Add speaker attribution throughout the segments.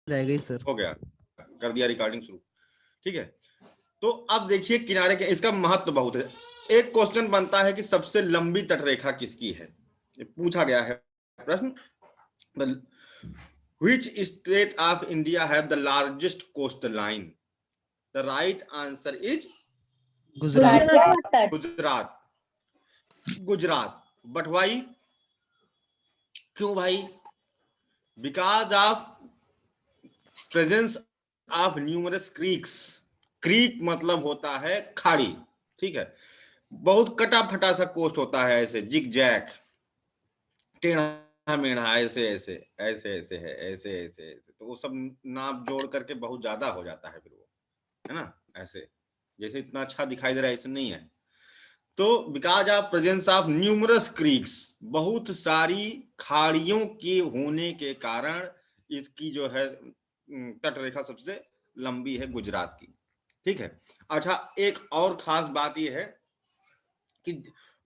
Speaker 1: रह गई सर।
Speaker 2: हो गया, कर दिया रिकॉर्डिंग शुरू। ठीक है, तो अब देखिए किनारे के, इसका महत्व बहुत है। एक क्वेश्चन बनता है कि सबसे लंबी तटरेखा किसकी है, ये पूछा गया है प्रश्न। Which state of India have the largest coastline? The right answer is
Speaker 1: Gujarat.
Speaker 2: Gujarat. Gujarat, but why, क्यों भाई? Because of presence of numerous creeks. Creek मतलब होता है खाड़ी, ठीक है। बहुत कटा फटा सा कोस्ट होता है, ऐसे जिग जैक, टेढ़ा मेढ़ा, ऐसे ऐसे ऐसे ऐसे है, ऐसे ऐसे ऐसे, तो वो सब नाप जोड़ करके बहुत ज्यादा हो जाता है फिर वो, है ना। ऐसे जैसे इतना अच्छा दिखाई दे रहा है, ऐसे नहीं है। तो because of presence of numerous creeks, बहुत सारी खाड़ियों के होने के कारण इसकी जो है तटरेखा सबसे लंबी है गुजरात की। ठीक है। अच्छा, एक और खास बात यह है कि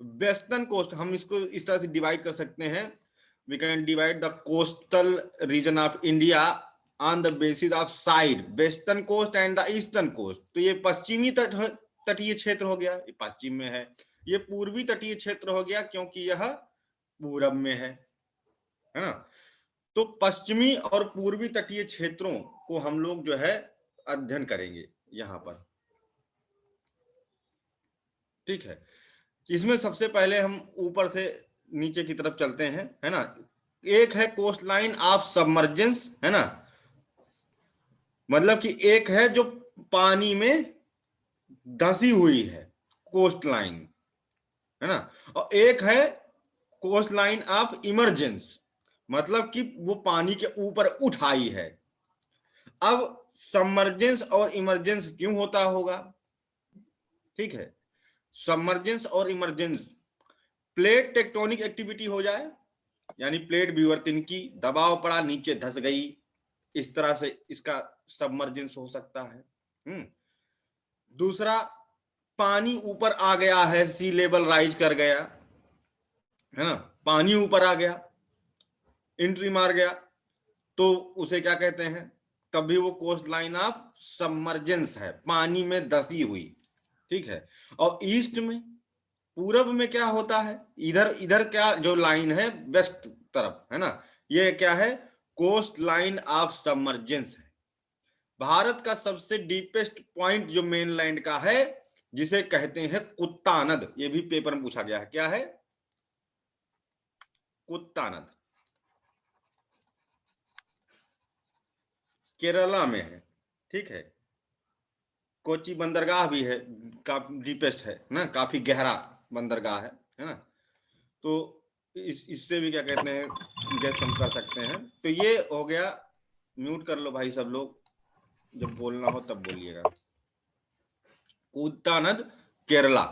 Speaker 2: वेस्टर्न कोस्ट, हम इसको इस तरह से डिवाइड कर सकते हैं, we can divide the coastal region of India on the basis of side, western coast and the eastern coast. तो ये पश्चिमी तटीय क्षेत्र हो गया, ये पश्चिम में है। ये पूर्वी तटीय क्षेत्र हो गया क्योंकि यह पूरब में है ना। तो पश्चिमी और पूर्वी तटीय क्षेत्रों को हम लोग जो है अध्ययन करेंगे यहां पर। ठीक है, इसमें सबसे पहले हम ऊपर से नीचे की तरफ चलते हैं, है ना। एक है कोस्ट लाइन ऑफ सबमर्जेंस, है ना, मतलब कि एक है जो पानी में धंसी हुई है, कोस्ट लाइन, है ना। और एक है कोस्ट लाइन ऑफ इमरजेंस, मतलब कि वो पानी के ऊपर उठ आई है। अब सबमर्जेंस और इमरजेंस क्यों होता होगा? ठीक है, सबमर्जेंस और इमरजेंस, प्लेट टेक्टोनिक एक्टिविटी हो जाए, यानी प्लेट विवर्तन की, दबाव पड़ा, नीचे धंस गई, इस तरह से इसका सबमर्जेंस हो सकता है। दूसरा, पानी ऊपर आ गया है, सी लेवल राइज कर गया, है ना, पानी ऊपर आ गया, एंट्री मार गया, तो उसे क्या कहते हैं? तब भी वो कोस्ट लाइन ऑफ सबमर्जेंस है, पानी में धंसी हुई। ठीक है। और ईस्ट में, पूरब में क्या होता है? इधर इधर क्या जो लाइन है वेस्ट तरफ, है ना, ये क्या है? कोस्ट लाइन ऑफ सबमर्जेंस है। भारत का सबसे डीपेस्ट पॉइंट जो मेनलैंड का है, जिसे कहते हैं कुत्ता नद, ये भी पेपर में पूछा गया है, क्या है? कुत्ता नद, केरला में है। ठीक है, कोची बंदरगाह भी है, काफी डीपेस्ट है ना, काफी गहरा बंदरगाह है ना। तो इससे भी क्या कहते हैं, गैस हम कर सकते हैं। तो ये हो गया। म्यूट कर लो भाई सब लोग, जब बोलना हो तब बोलिएगा। कुत्तानद, केरला,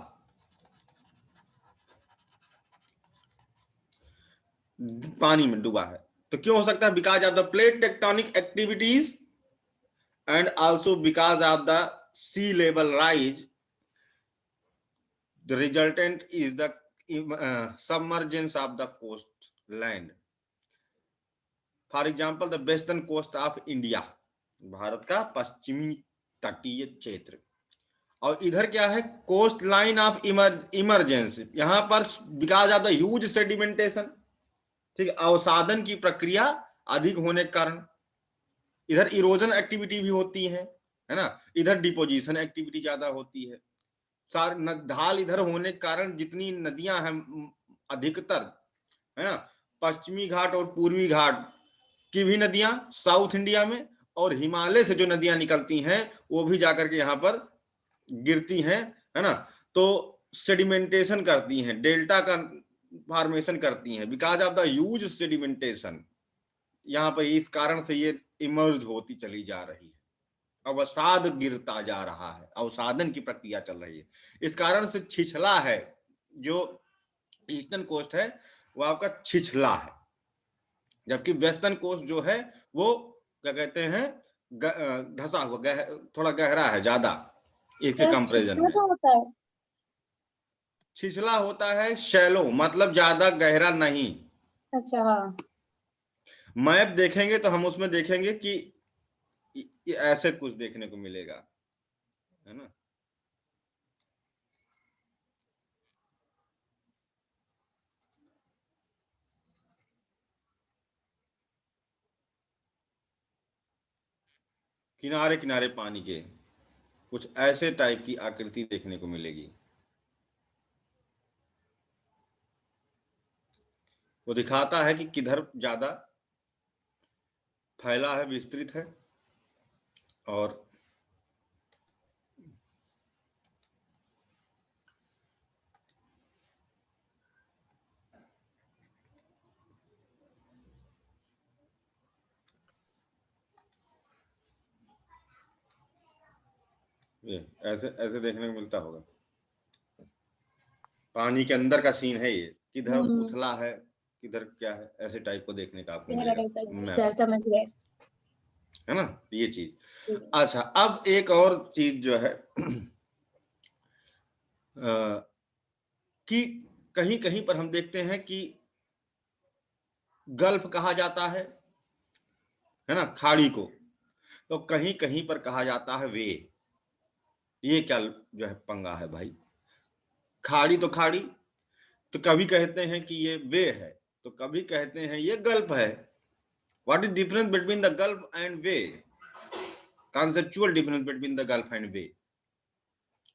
Speaker 2: पानी में डूबा है। तो क्यों हो सकता है? Because of the plate tectonic activities and also because of the sea level rise, the resultant is the submergence of the coastland. For example the western coast of India, Bharat का पश्चिमी तटीय क्षेत्र। और इधर क्या है? कोस्ट लाइन ऑफ इमरजेंसी, यहां पर because of the huge sedimentation, ठीक है, अवसादन की प्रक्रिया अधिक होने के कारण इधर इरोजन एक्टिविटी भी होती है ना। इधर डिपोजिशन एक्टिविटी ज्यादा होती है। ढाल इधर होने के कारण जितनी नदियां हैं अधिकतर, है ना, पश्चिमी घाट और पूर्वी घाट की भी नदियां साउथ इंडिया में, और हिमालय से जो नदियां निकलती हैं वो भी जाकर के यहाँ पर गिरती हैं, है ना। तो सेडिमेंटेशन करती हैं, डेल्टा का फॉर्मेशन करती हैं, because of the huge sedimentation. यहाँ पर इस कारण से ये इमर्ज होती चली जा रही है, अवसाद गिरता जा रहा है, अवसादन की प्रक्रिया चल रही है। इस कारण से छिछला है, जो ईस्टर्न कोस्ट है वो आपका छिछला है, जबकि वेस्टर्न कोस्ट जो है वो क्या कहते हैं, धसा हुआ, थोड़ा गहरा है ज्यादा इसके कंपैरिजन में।
Speaker 3: होता है।
Speaker 2: छिछला होता है शैलो, मतलब ज्यादा गहरा नहीं।
Speaker 3: अच्छा हाँ।
Speaker 2: मैप देखेंगे तो हम उसमें देखेंगे कि ये ऐसे कुछ देखने को मिलेगा, है ना। किनारे किनारे पानी के कुछ ऐसे टाइप की आकृति देखने को मिलेगी। वो दिखाता है कि किधर ज्यादा फैला है, विस्तृत है, और ये ऐसे ऐसे देखने को मिलता होगा। पानी के अंदर का सीन है ये, किधर उथला है, किधर क्या है, ऐसे टाइप को देखने का आपको
Speaker 3: गहरा
Speaker 2: मिलेगा
Speaker 3: टाइप का, जी
Speaker 2: मैप,
Speaker 3: सर समझ गए।
Speaker 2: है ना, ये चीज। अच्छा, अब एक और चीज जो है कि कहीं कहीं पर हम देखते हैं कि गल्फ कहा जाता है ना, खाड़ी को, तो कहीं कहीं पर कहा जाता है वे। ये क्या जो है पंगा है भाई, खाड़ी तो खाड़ी, तो कभी कहते हैं कि ये वे है, तो कभी कहते हैं ये गल्फ है। What is difference between the gulf and bay, conceptual difference between the gulf and bay.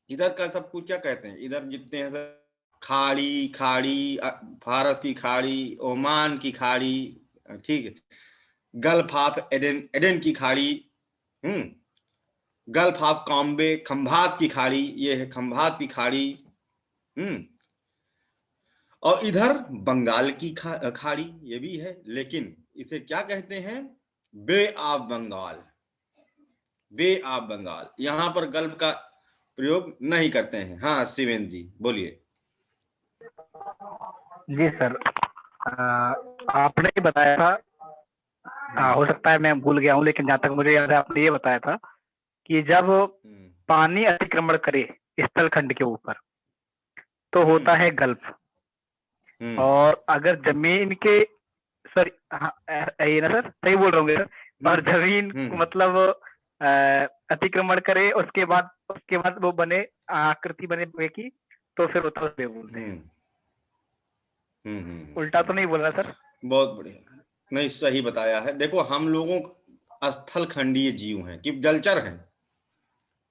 Speaker 2: इधर का सब कुछ क्या कहते हैं, इधर जितने हैं सब खाड़ी खाड़ी, फारस की खाड़ी, ओमान की खाड़ी, ठीक है, गल्फ ऑफ एडन, एडन की खाड़ी, गल्फ ऑफ कॉम्बे, खंभात की खाड़ी, ये है खंभात की खाड़ी, और इधर बंगाल की खाड़ी, ये भी है, लेकिन इसे क्या कहते हैं, bay of Bengal, bay of Bengal. यहां पर गल्फ का प्रयोग नहीं करते हैं। हाँ शिवेंद्र जी बोलिए।
Speaker 1: जी सर, आपने ही बताया था, हो सकता है मैं भूल गया हूँ, लेकिन जहाँ तक मुझे याद है आपने ये बताया था कि जब पानी अतिक्रमण करे स्थल खंड के ऊपर तो होता है गल्फ, और अगर जमीन के, सर हाँ ये ना सर, सही बोल रहा हूँ सर, और जमीन मतलब अतिक्रमण करे, उसके बाद वो बने आकृति बने वे की, तो फिर होता है बोलते हैं। उल्टा तो नहीं बोल रहा सर?
Speaker 2: बहुत बढ़िया, नहीं सही बताया है। देखो हम लोगों स्थल खंडीय जीव हैं कि जलचर हैं,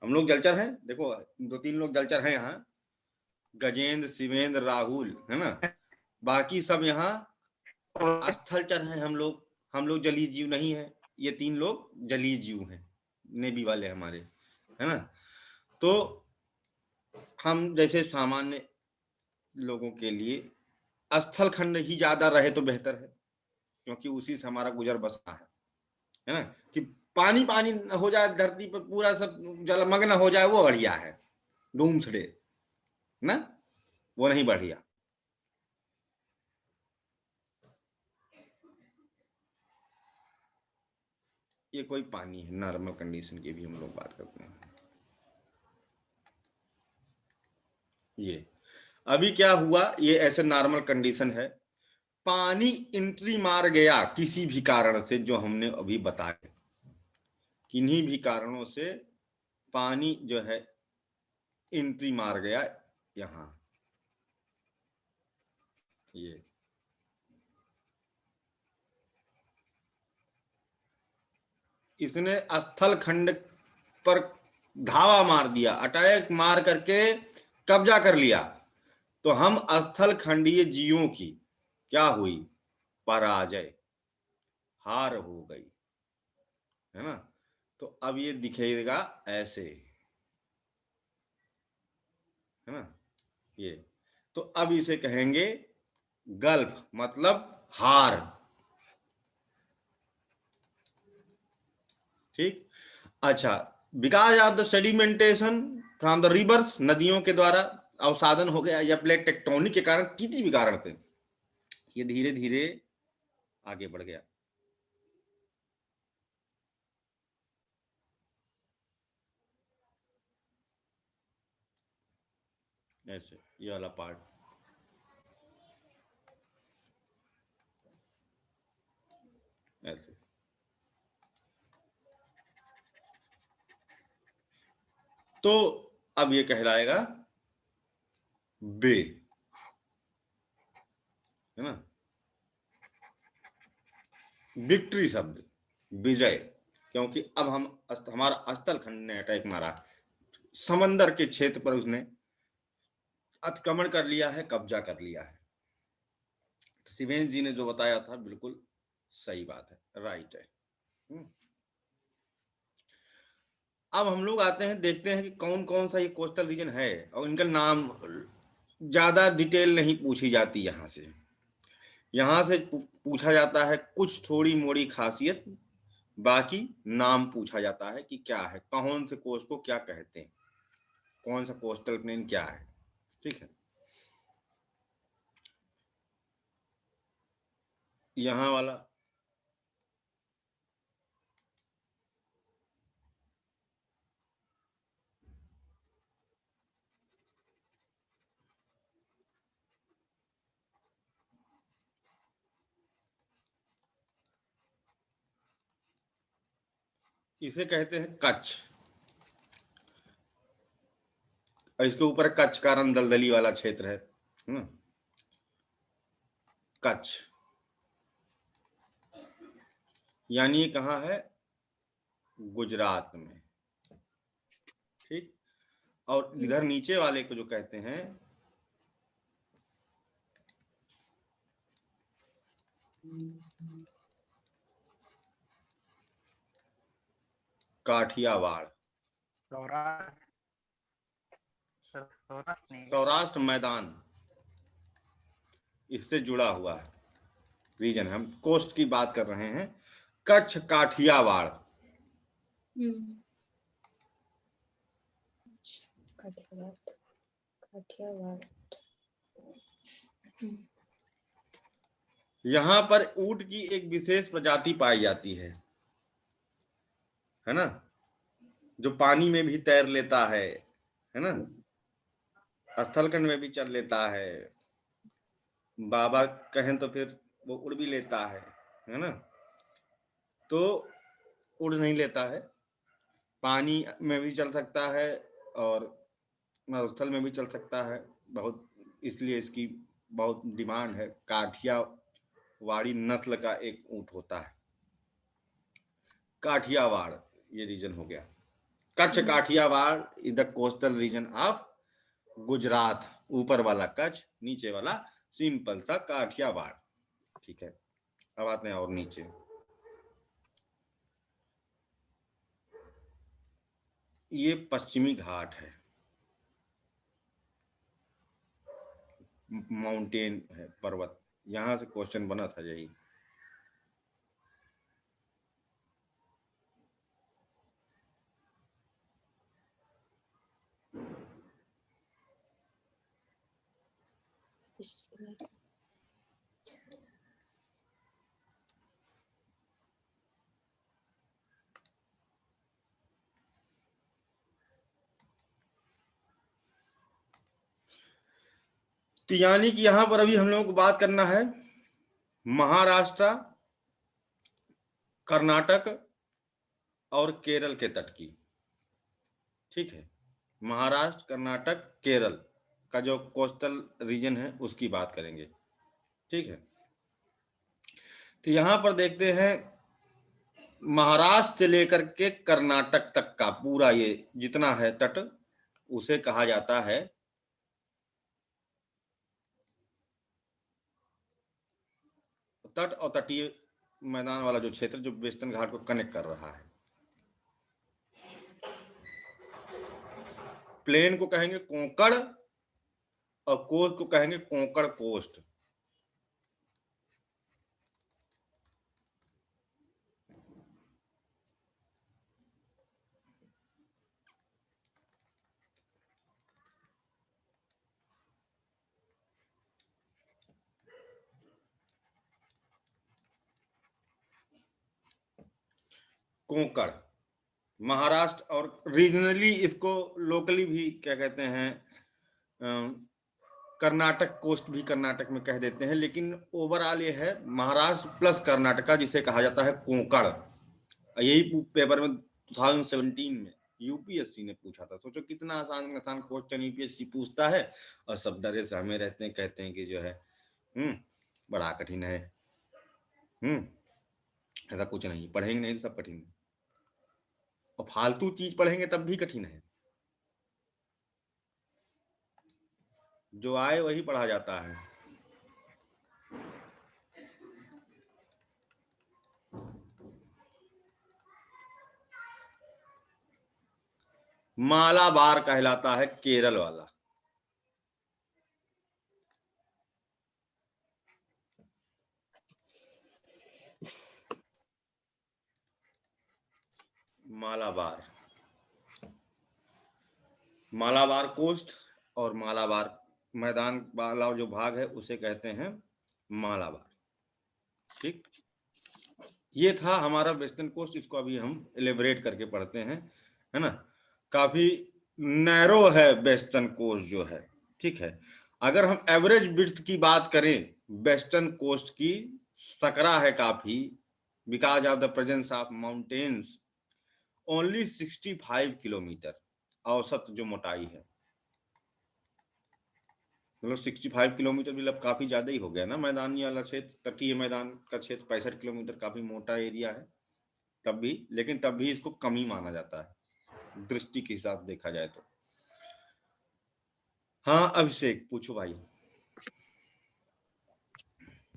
Speaker 2: हम लोग जलचर हैं। देखो 2-3 लोग जलचर हैं यहाँ, गजेंद्र, शिवेंद्र, राहुल, है ना, बाकी सब यहाँ स्थलचर हैं। हम लोग जलीय जीव नहीं है, ये 3 लोग जलीय जीव हैं, नेवी वाले हमारे, है ना। तो हम जैसे सामान्य लोगों के लिए स्थल खंड ही ज्यादा रहे तो बेहतर है, क्योंकि उसी से हमारा गुजर बसना है ना। कि पानी पानी हो जाए धरती पर, पूरा सब जलमग्न हो जाए, वो बढ़िया है, डूम्सडे ना, वो नहीं बढ़िया। ये कोई पानी है, नॉर्मल कंडीशन की भी हम लोग बात करते हैं। ये अभी क्या हुआ, ये ऐसे नॉर्मल कंडीशन है, पानी एंट्री मार गया किसी भी कारण से, जो हमने अभी बताया, किन्हीं भी कारणों से पानी जो है एंट्री मार गया यहाँ, ये इसने स्थल खंड पर धावा मार दिया, अटैक मार करके कब्जा कर लिया, तो हम स्थल खंडीय जीवों की क्या हुई, पराजय, हार हो गई, है ना। तो अब ये दिखेगा ऐसे, है ना, ये, तो अब इसे कहेंगे गल्फ, मतलब हार, ठीक। अच्छा, because of the sedimentation from the reverse, नदियों के द्वारा अवसादन हो गया, या प्लेट टेक्टोनिक के कारण, किसी भी कारण से ये धीरे धीरे आगे बढ़ गया। ऐसे ये वाला पार्ट ऐसे, तो अब ये कहलाएगा बे, है ना। विक्ट्री शब्द विजय, क्योंकि अब हमारा स्थल खंड ने अटैक मारा, समंदर के क्षेत्र पर उसने अतिक्रमण कर लिया है, कब्जा कर लिया है। तो शिवेंद्र जी ने जो बताया था बिल्कुल सही बात है, राइट है। अब हम लोग आते हैं, देखते हैं कि कौन कौन सा ये कोस्टल रीजन है, और इनका नाम ज्यादा डिटेल नहीं पूछी जाती यहाँ से पूछा जाता है कुछ थोड़ी मोड़ी खासियत, बाकी नाम पूछा जाता है कि क्या है, कौन से कोस्ट को क्या कहते हैं, कौन सा कोस्टल प्लेन क्या है। ठीक है, यहाँ वाला इसे कहते हैं कच्छ, और इसके ऊपर कच्छ का रण दलदली वाला क्षेत्र है ना, कच्छ। यानी ये कहाँ है, गुजरात में। ठीक, और इधर नीचे वाले को जो कहते हैं काठियावाड़, सौराष्ट्र मैदान, इससे जुड़ा हुआ है रीजन। हम कोस्ट की बात कर रहे हैं, कच्छ काठियावाड़। यहाँ पर ऊंट की एक विशेष प्रजाति पाई जाती है ना, जो पानी में भी तैर लेता है ना, स्थलखंड में भी चल लेता है, बाबा कहें तो फिर वो उड़ भी लेता है ना। तो उड़ नहीं लेता है, पानी में भी चल सकता है और मरुस्थल में भी चल सकता है बहुत, इसलिए इसकी बहुत डिमांड है। काठियावाड़ी नस्ल का एक ऊंट होता है, काठियावाड़ ये रीजन हो गया। Kutch Kathiawar is the coastal region of Gujarat, ऊपर वाला कच्छ, नीचे वाला सिंपल सा काठियावाड़। ठीक है, अब आते हैं और नीचे। ये पश्चिमी घाट है, माउंटेन है, पर्वत, यहां से क्वेश्चन बना था यही। तो यानी कि यहां पर अभी हम लोगों को बात करना है महाराष्ट्र, कर्नाटक और केरल के तट की। ठीक है, महाराष्ट्र, कर्नाटक, केरल का जो कोस्टल रीजन है उसकी बात करेंगे। ठीक है, तो यहां पर देखते हैं महाराष्ट्र से लेकर के कर्नाटक तक का पूरा ये जितना है तट, उसे कहा जाता है तट, और तटीय मैदान वाला जो क्षेत्र जो वेस्टर्न घाट को कनेक्ट कर रहा है। प्लेन को कहेंगे कोंकण और कोस्ट को कहेंगे कोंकण कोस्ट। कोंकण महाराष्ट्र, और रीजनली इसको लोकली भी क्या कहते हैं, कर्नाटक कोस्ट भी कर्नाटक में कह देते हैं, लेकिन ओवरऑल ये है महाराष्ट्र प्लस कर्नाटका, जिसे कहा जाता है कोंकण। यही पेपर में 2017 में यूपीएससी ने पूछा था। सोचो कितना आसान आसान क्वेश्चन यूपीएससी पूछता है, और सब डरे से हमें रहते हैं, कहते हैं कि जो है बड़ा कठिन है। ऐसा कुछ नहीं, पढ़ेंगे नहीं तो सब कठिन है, और फालतू चीज पढ़ेंगे तब भी कठिन है। जो आए वही पढ़ा जाता है। मालाबार कहलाता है केरल वाला। मालाबार, मालाबार कोस्ट और मालाबार मैदान वाला जो भाग है उसे कहते हैं मालाबार। ठीक, ये था हमारा वेस्टर्न कोस्ट। इसको अभी हम एलेबरेट करके पढ़ते हैं, है ना। काफी नैरो है वेस्टर्न कोस्ट जो है, ठीक है। अगर हम एवरेज विड्थ की बात करें वेस्टर्न कोस्ट की, सकरा है काफी, because of the presence of mountains. Only 65 kilometre औसत जो मोटाई है, मतलब 65 किलोमीटर, मतलब काफी ज्यादा ही हो गया ना। मैदानी वाला क्षेत्र, तटीय मैदान का क्षेत्र 65 किलोमीटर काफी मोटा एरिया है तब भी, लेकिन तब भी इसको कमी माना जाता है दृष्टि के हिसाब से देखा जाए तो। हाँ अभिषेक पूछो भाई।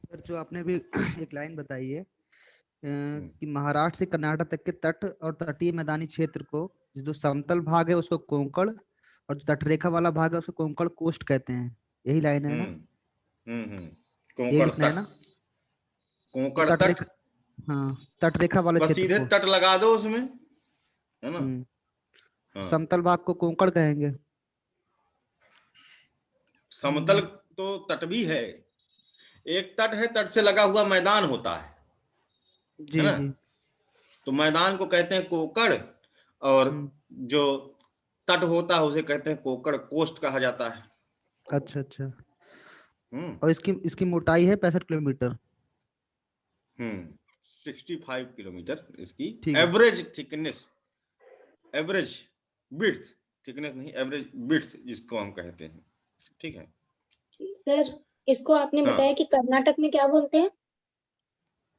Speaker 3: सर जो आपने भी एक लाइन बताई है कि महाराष्ट्र से कर्नाटक तक के तट और तटीय मैदानी क्षेत्र को, जो समतल भाग है उसको कोंकण, और जो तटरेखा वाला भाग है उसको कोंकण कोस्ट कहते हैं। यही लाइन है ना? यही
Speaker 2: कोंकण
Speaker 3: लिखना है
Speaker 2: तट,
Speaker 3: ना?
Speaker 2: कोंकण तट,
Speaker 3: तटरेखा, हाँ, तटरेखा वाले
Speaker 2: बस
Speaker 3: क्षेत्र
Speaker 2: सीधे
Speaker 3: को।
Speaker 2: तट लगा दो उसमें, है ना। हाँ,
Speaker 3: समतल भाग को कोंकण कहेंगे।
Speaker 2: समतल तो तट भी है, एक तट है, तट से लगा हुआ मैदान होता है
Speaker 3: जी
Speaker 2: ना।
Speaker 3: जी।
Speaker 2: तो मैदान को कहते हैं कोंकण, और
Speaker 3: हम्म,
Speaker 2: जो तट होता है उसे कहते हैं कोंकण कोस्ट कहा जाता है।
Speaker 3: अच्छा अच्छा।
Speaker 2: हम्म
Speaker 3: और इसकी इसकी मोटाई है 65 किलोमीटर।
Speaker 2: 65 किलोमीटर इसकी
Speaker 3: ठीक है।
Speaker 2: Average thickness, average width, thickness नहीं, एवरेज विड्थ जिसको हम कहते हैं, ठीक है।
Speaker 4: सर इसको आपने
Speaker 2: हाँ,
Speaker 4: बताया कि कर्नाटक में क्या बोलते हैं?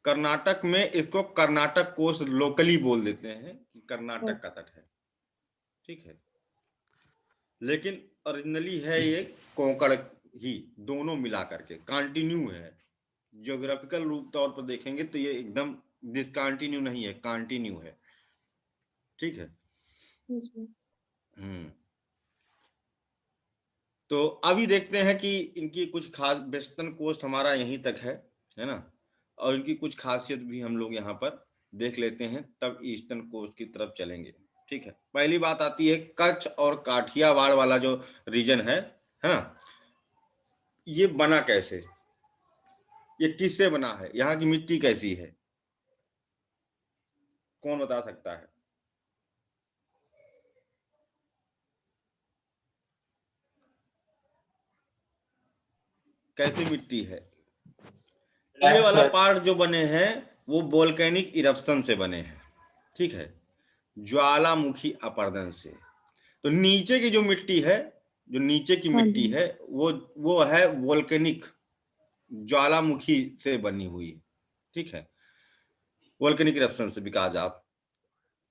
Speaker 2: कर्नाटक में इसको कर्नाटक कोस्ट लोकली बोल देते हैं कि कर्नाटक का तट है, ठीक है। लेकिन ओरिजिनली है ये कोंकण ही, दोनों मिला करके कंटिन्यू है। ज्योग्राफिकल रूप तौर पर देखेंगे तो ये एकदम डिसकंटिन्यू नहीं है, कंटिन्यू है, ठीक है। तो अभी देखते हैं कि इनकी कुछ खास, वेस्टर्न कोस्ट हमारा यहीं तक है ना, और इनकी कुछ खासियत भी हम लोग यहाँ पर देख लेते हैं, तब ईस्टर्न कोस्ट की तरफ चलेंगे, ठीक है। पहली बात आती है कच्छ और काठियावाड़ वाला जो रीजन है ना, ये बना कैसे, ये किससे बना है, यहाँ की मिट्टी कैसी है, कौन बता सकता है? कैसी मिट्टी है? ये वाला पार्ट जो बने हैं वो वोल्केनिक इरप्शन से बने हैं, ठीक है, ज्वालामुखी अपरदन से। तो नीचे की जो मिट्टी है, जो नीचे की मिट्टी है वो है वोल्केनिक, ज्वालामुखी से बनी हुई, ठीक है, वोल्केनिक इरप्शन से, because of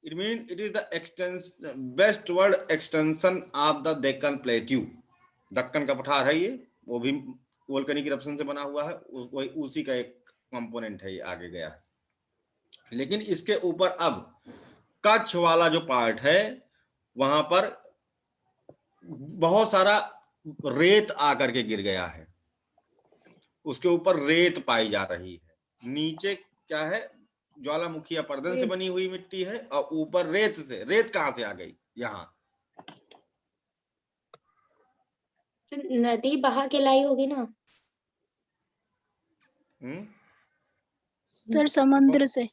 Speaker 2: it mean it is the extension, westward extension of the Deccan plateau. Deccan का पठार है ये, वो भी वोल्केनिक इरप्शन से बना हुआ है, उसी का एक कंपोनेंट है, ये आगे गया है। लेकिन इसके ऊपर अब कच्छ वाला जो पार्ट है वहां पर बहुत सारा रेत आकर के गिर गया है, उसके ऊपर रेत पाई जा रही है। नीचे क्या है, ज्वालामुखी अपरदन से बनी हुई मिट्टी है, और ऊपर रेत से, रेत कहां से आ गई यहाँ?
Speaker 4: नदी बहा के लाई होगी ना?
Speaker 5: सर समुद्र से।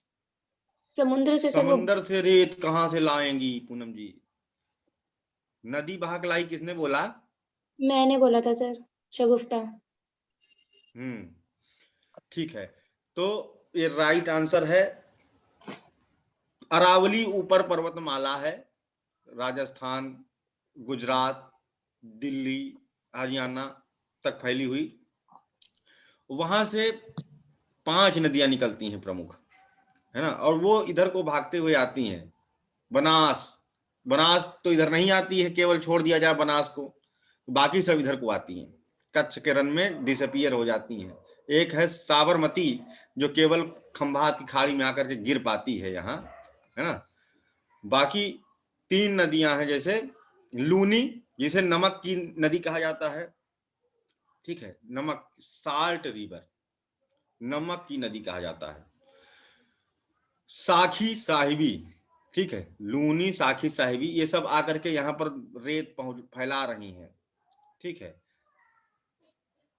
Speaker 4: समुद्र से सर, वो
Speaker 2: समंदर से रेत कहां से लाएंगी पूनम जी? नदी बहा के लाई किसने बोला?
Speaker 4: मैंने बोला था सर, शगुफ्ता।
Speaker 2: ठीक है, तो ये राइट आंसर है। अरावली ऊपर पर्वतमाला है, राजस्थान, गुजरात, दिल्ली, हरियाणा तक फैली हुई। वहां से 5 नदियां निकलती हैं प्रमुख, है ना, और वो इधर को भागते हुए आती हैं। बनास, बनास तो इधर नहीं आती है, केवल छोड़ दिया जाए बनास को, बाकी सब इधर को आती हैं, कच्छ के रन में डिसअपियर हो जाती हैं। एक है साबरमती, जो केवल खंभात की खाड़ी में आकर के गिर पाती है यहाँ, है ना। बाकी 3 नदियां हैं, जैसे लूनी, जिसे नमक की नदी कहा जाता है, ठीक है, नमक, साल्ट रिवर, नमक की नदी कहा जाता है। साखी साहिबी, ठीक है, लूनी, साखी साहिबी, ये सब आकर के यहाँ पर रेत फैला रही हैं, ठीक है।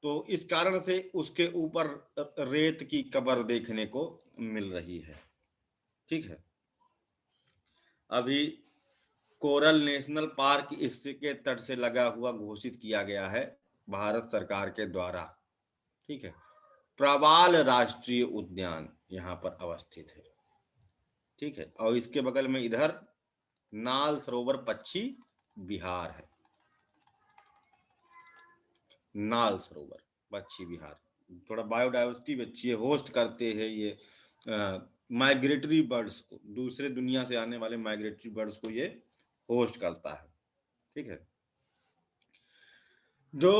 Speaker 2: तो इस कारण से उसके ऊपर रेत की कबर देखने को मिल रही है, ठीक है। अभी कोरल नेशनल पार्क इसके तट से लगा हुआ घोषित किया गया है भारत सरकार के द्वारा, ठीक है। प्रवाल राष्ट्रीय उद्यान यहाँ पर अवस्थित है, ठीक है। और इसके बगल में इधर नाल सरोवर पक्षी विहार है, नाल सरोवर पक्षी विहार, थोड़ा बायोडाइवर्सिटी भी अच्छी है, होस्ट करते हैं ये माइग्रेटरी बर्ड्स को, दूसरे दुनिया से आने वाले माइग्रेटरी बर्ड्स को ये होस्ट करता है, ठीक है। जो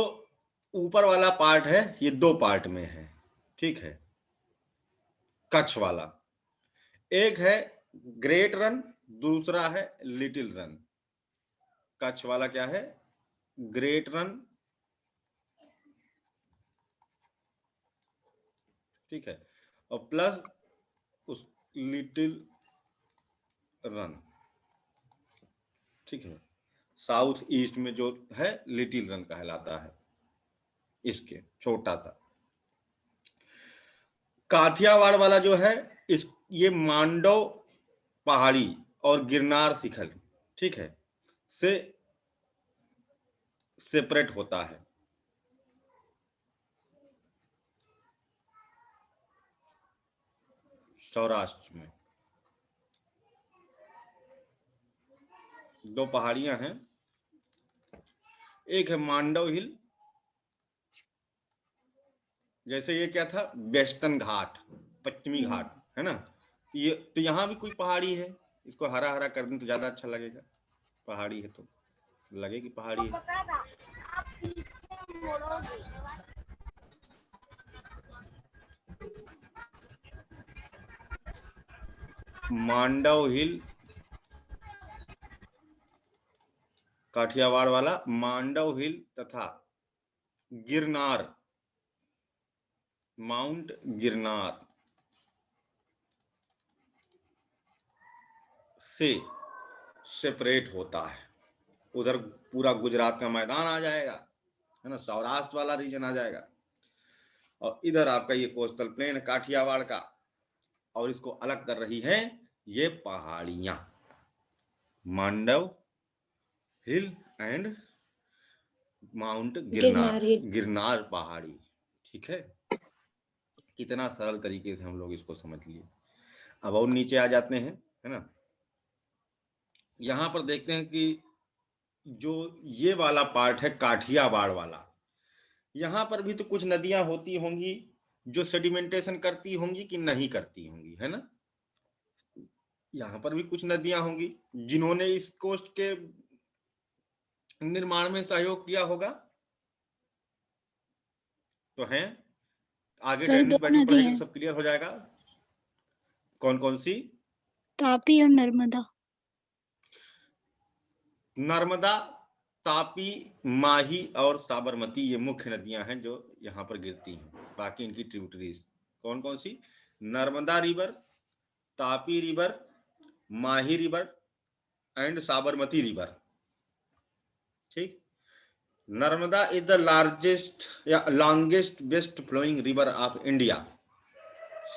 Speaker 2: ऊपर वाला पार्ट है ये 2 पार्ट में है, ठीक है, कच्छ वाला। एक है ग्रेट रन, दूसरा है लिटिल रन। कच्छ वाला क्या है, ग्रेट रन, ठीक है, और प्लस उस लिटिल रन, ठीक है। साउथ ईस्ट में जो है लिटिल रन कहलाता है, इसके छोटा था। काठियावाड़ वाला जो है इस ये मांडव पहाड़ी और गिरनार शिखर, ठीक है, से सेपरेट होता है। सौराष्ट्र में 2 पहाड़ियां हैं, एक है मांडव हिल, जैसे ये क्या था, वेस्टर्न घाट, पश्चिमी घाट, है ना। ये तो यहाँ भी कोई पहाड़ी है, इसको हरा हरा कर दें तो ज्यादा अच्छा लगेगा, पहाड़ी है तो लगेगी पहाड़ी है। मांडव हिल, काठियावाड़ वाला मांडव हिल तथा गिरनार, माउंट गिरनार से सेपरेट होता है। उधर पूरा गुजरात का मैदान आ जाएगा, है ना, सौराष्ट्र वाला रीजन आ जाएगा, और इधर आपका ये कोस्टल प्लेन है काठियावाड़ का, और इसको अलग कर रही है ये पहाड़ियां, मांडव हिल एंड माउंट गिरनार, गिरनार पहाड़ी, ठीक है। कितना सरल तरीके से हम लोग इसको समझ लिए। अब और नीचे आ जाते हैं, है ना। यहाँ पर देखते हैं कि जो ये वाला पार्ट है काठियावाड़ वाला, यहाँ पर भी तो कुछ नदियां होती होंगी जो सेडिमेंटेशन करती होंगी कि नहीं करती होंगी, है ना। यहाँ पर भी कुछ नदियां होंगी जिन्होंने इस कोस्ट के निर्माण में सहयोग किया होगा, तो हैं आगे
Speaker 5: सर, 2
Speaker 2: बैठनी
Speaker 5: नदी
Speaker 2: पड़ेगी
Speaker 5: हैं,
Speaker 2: तो सब क्लियर हो जाएगा। कौन कौन सी?
Speaker 5: तापी और नर्मदा।
Speaker 2: नर्मदा, तापी, माही और साबरमती ये मुख्य नदियां हैं जो यहाँ पर गिरती हैं। बाकी इनकी ट्रिब्यूटरीज कौन कौन सी? Narmada river, Tapi river, Mahi river and Sabarmati river, ठीक। नर्मदा इज द लार्जेस्ट या longest west flowing river of India,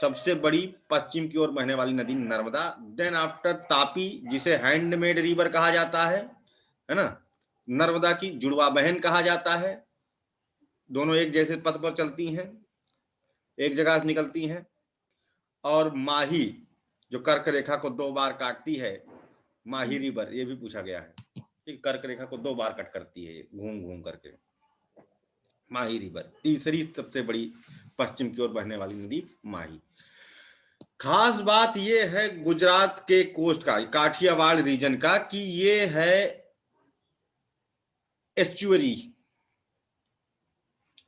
Speaker 2: सबसे बड़ी पश्चिम की ओर बहने वाली नदी नर्मदा। देन आफ्टर तापी, जिसे हैंडमेड रिवर कहा जाता है ना, नर्मदा की जुड़वा बहन कहा जाता है, दोनों एक जैसे पथ पर चलती हैं, एक जगह से निकलती हैं। और माही जो कर्क रेखा को 2 बार काटती है, माही रिवर, ये भी पूछा गया है। ठीक, कर्क रेखा को 2 बार कट करती है घूम घूम करके। माही रिवर तीसरी सबसे बड़ी पश्चिम की ओर बहने वाली नदी माही। खास बात ये है गुजरात के कोस्ट का, काठियावाड़ रीजन का, कि ये है एस्चुअरी,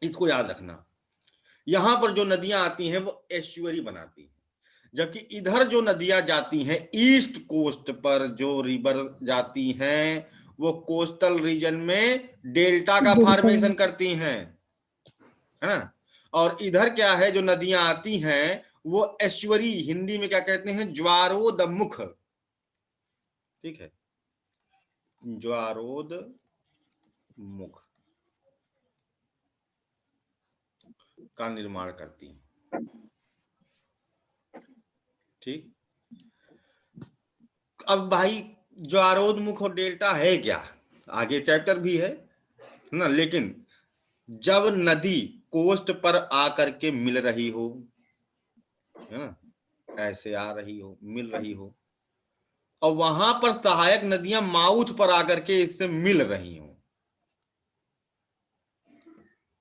Speaker 2: इसको याद रखना। यहां पर जो नदियां आती हैं वो एस्चुअरी बनाती हैं, जबकि इधर जो नदियां जाती हैं ईस्ट कोस्ट पर जो रिवर जाती हैं वो कोस्टल रीजन में डेल्टा का फॉर्मेशन करती हैं, है ना। और इधर क्या है, जो नदियां आती हैं वो एस्चुअरी, हिंदी में क्या कहते हैं, ज्वारोदमुख, ठीक है, ज्वारोदमुख का निर्माण करती हैं। ठीक, अब भाई ज्वारोदमुख और डेल्टा है क्या, आगे चैप्टर भी है ना, लेकिन जब नदी कोस्ट पर आकर के मिल रही हो, है ना, ऐसे आ रही हो, मिल रही हो, और वहां पर सहायक नदियां माउथ पर आकर के इससे मिल रही हो,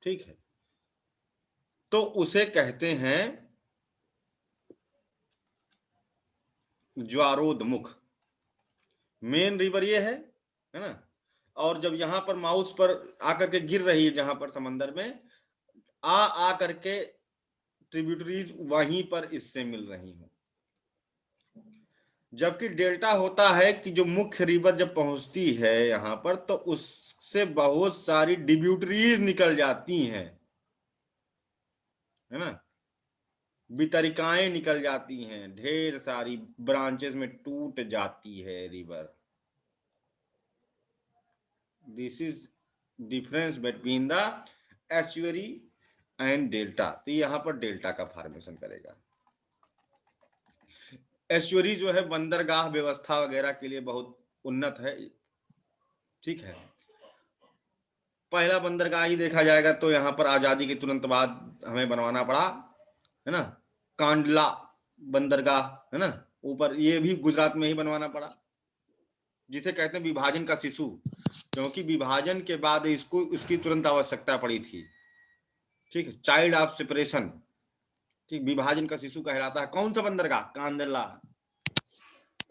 Speaker 2: ठीक है, तो उसे कहते हैं ज्वारोदमुख। मेन रिवर ये है ना, और जब यहां पर माउथ पर आकर के गिर रही है, जहां पर समंदर में आ करके ट्रिब्यूटरीज वहीं पर इससे मिल रही हो। जबकि डेल्टा होता है कि जो मुख्य रिवर जब पहुंचती है यहां पर तो उससे बहुत सारी डिब्यूटरीज निकल जाती हैं, है ना, वितरिकाएं निकल जाती हैं, ढेर सारी ब्रांचेस में टूट जाती है river. This is difference between the estuary and delta. तो यहां पर डेल्टा का फॉर्मेशन करेगा। एस्चुअरी जो है बंदरगाह व्यवस्था वगैरह के लिए बहुत उन्नत है, ठीक है। पहला बंदरगाह ही देखा जाएगा तो यहाँ पर आजादी के तुरंत बाद हमें बनवाना पड़ा, है ना, कांडला बंदरगाह, है ना, ऊपर, ये भी गुजरात में ही बनवाना पड़ा, जिसे कहते हैं विभाजन का शिशु, क्योंकि विभाजन के बाद इसको उसकी तुरंत आवश्यकता पड़ी थी, ठीक है, चाइल्ड ऑफ सेपरेशन, ठीक, विभाजन का शिशु कहलाता है। कौन सा बंदरगाह, कांडला।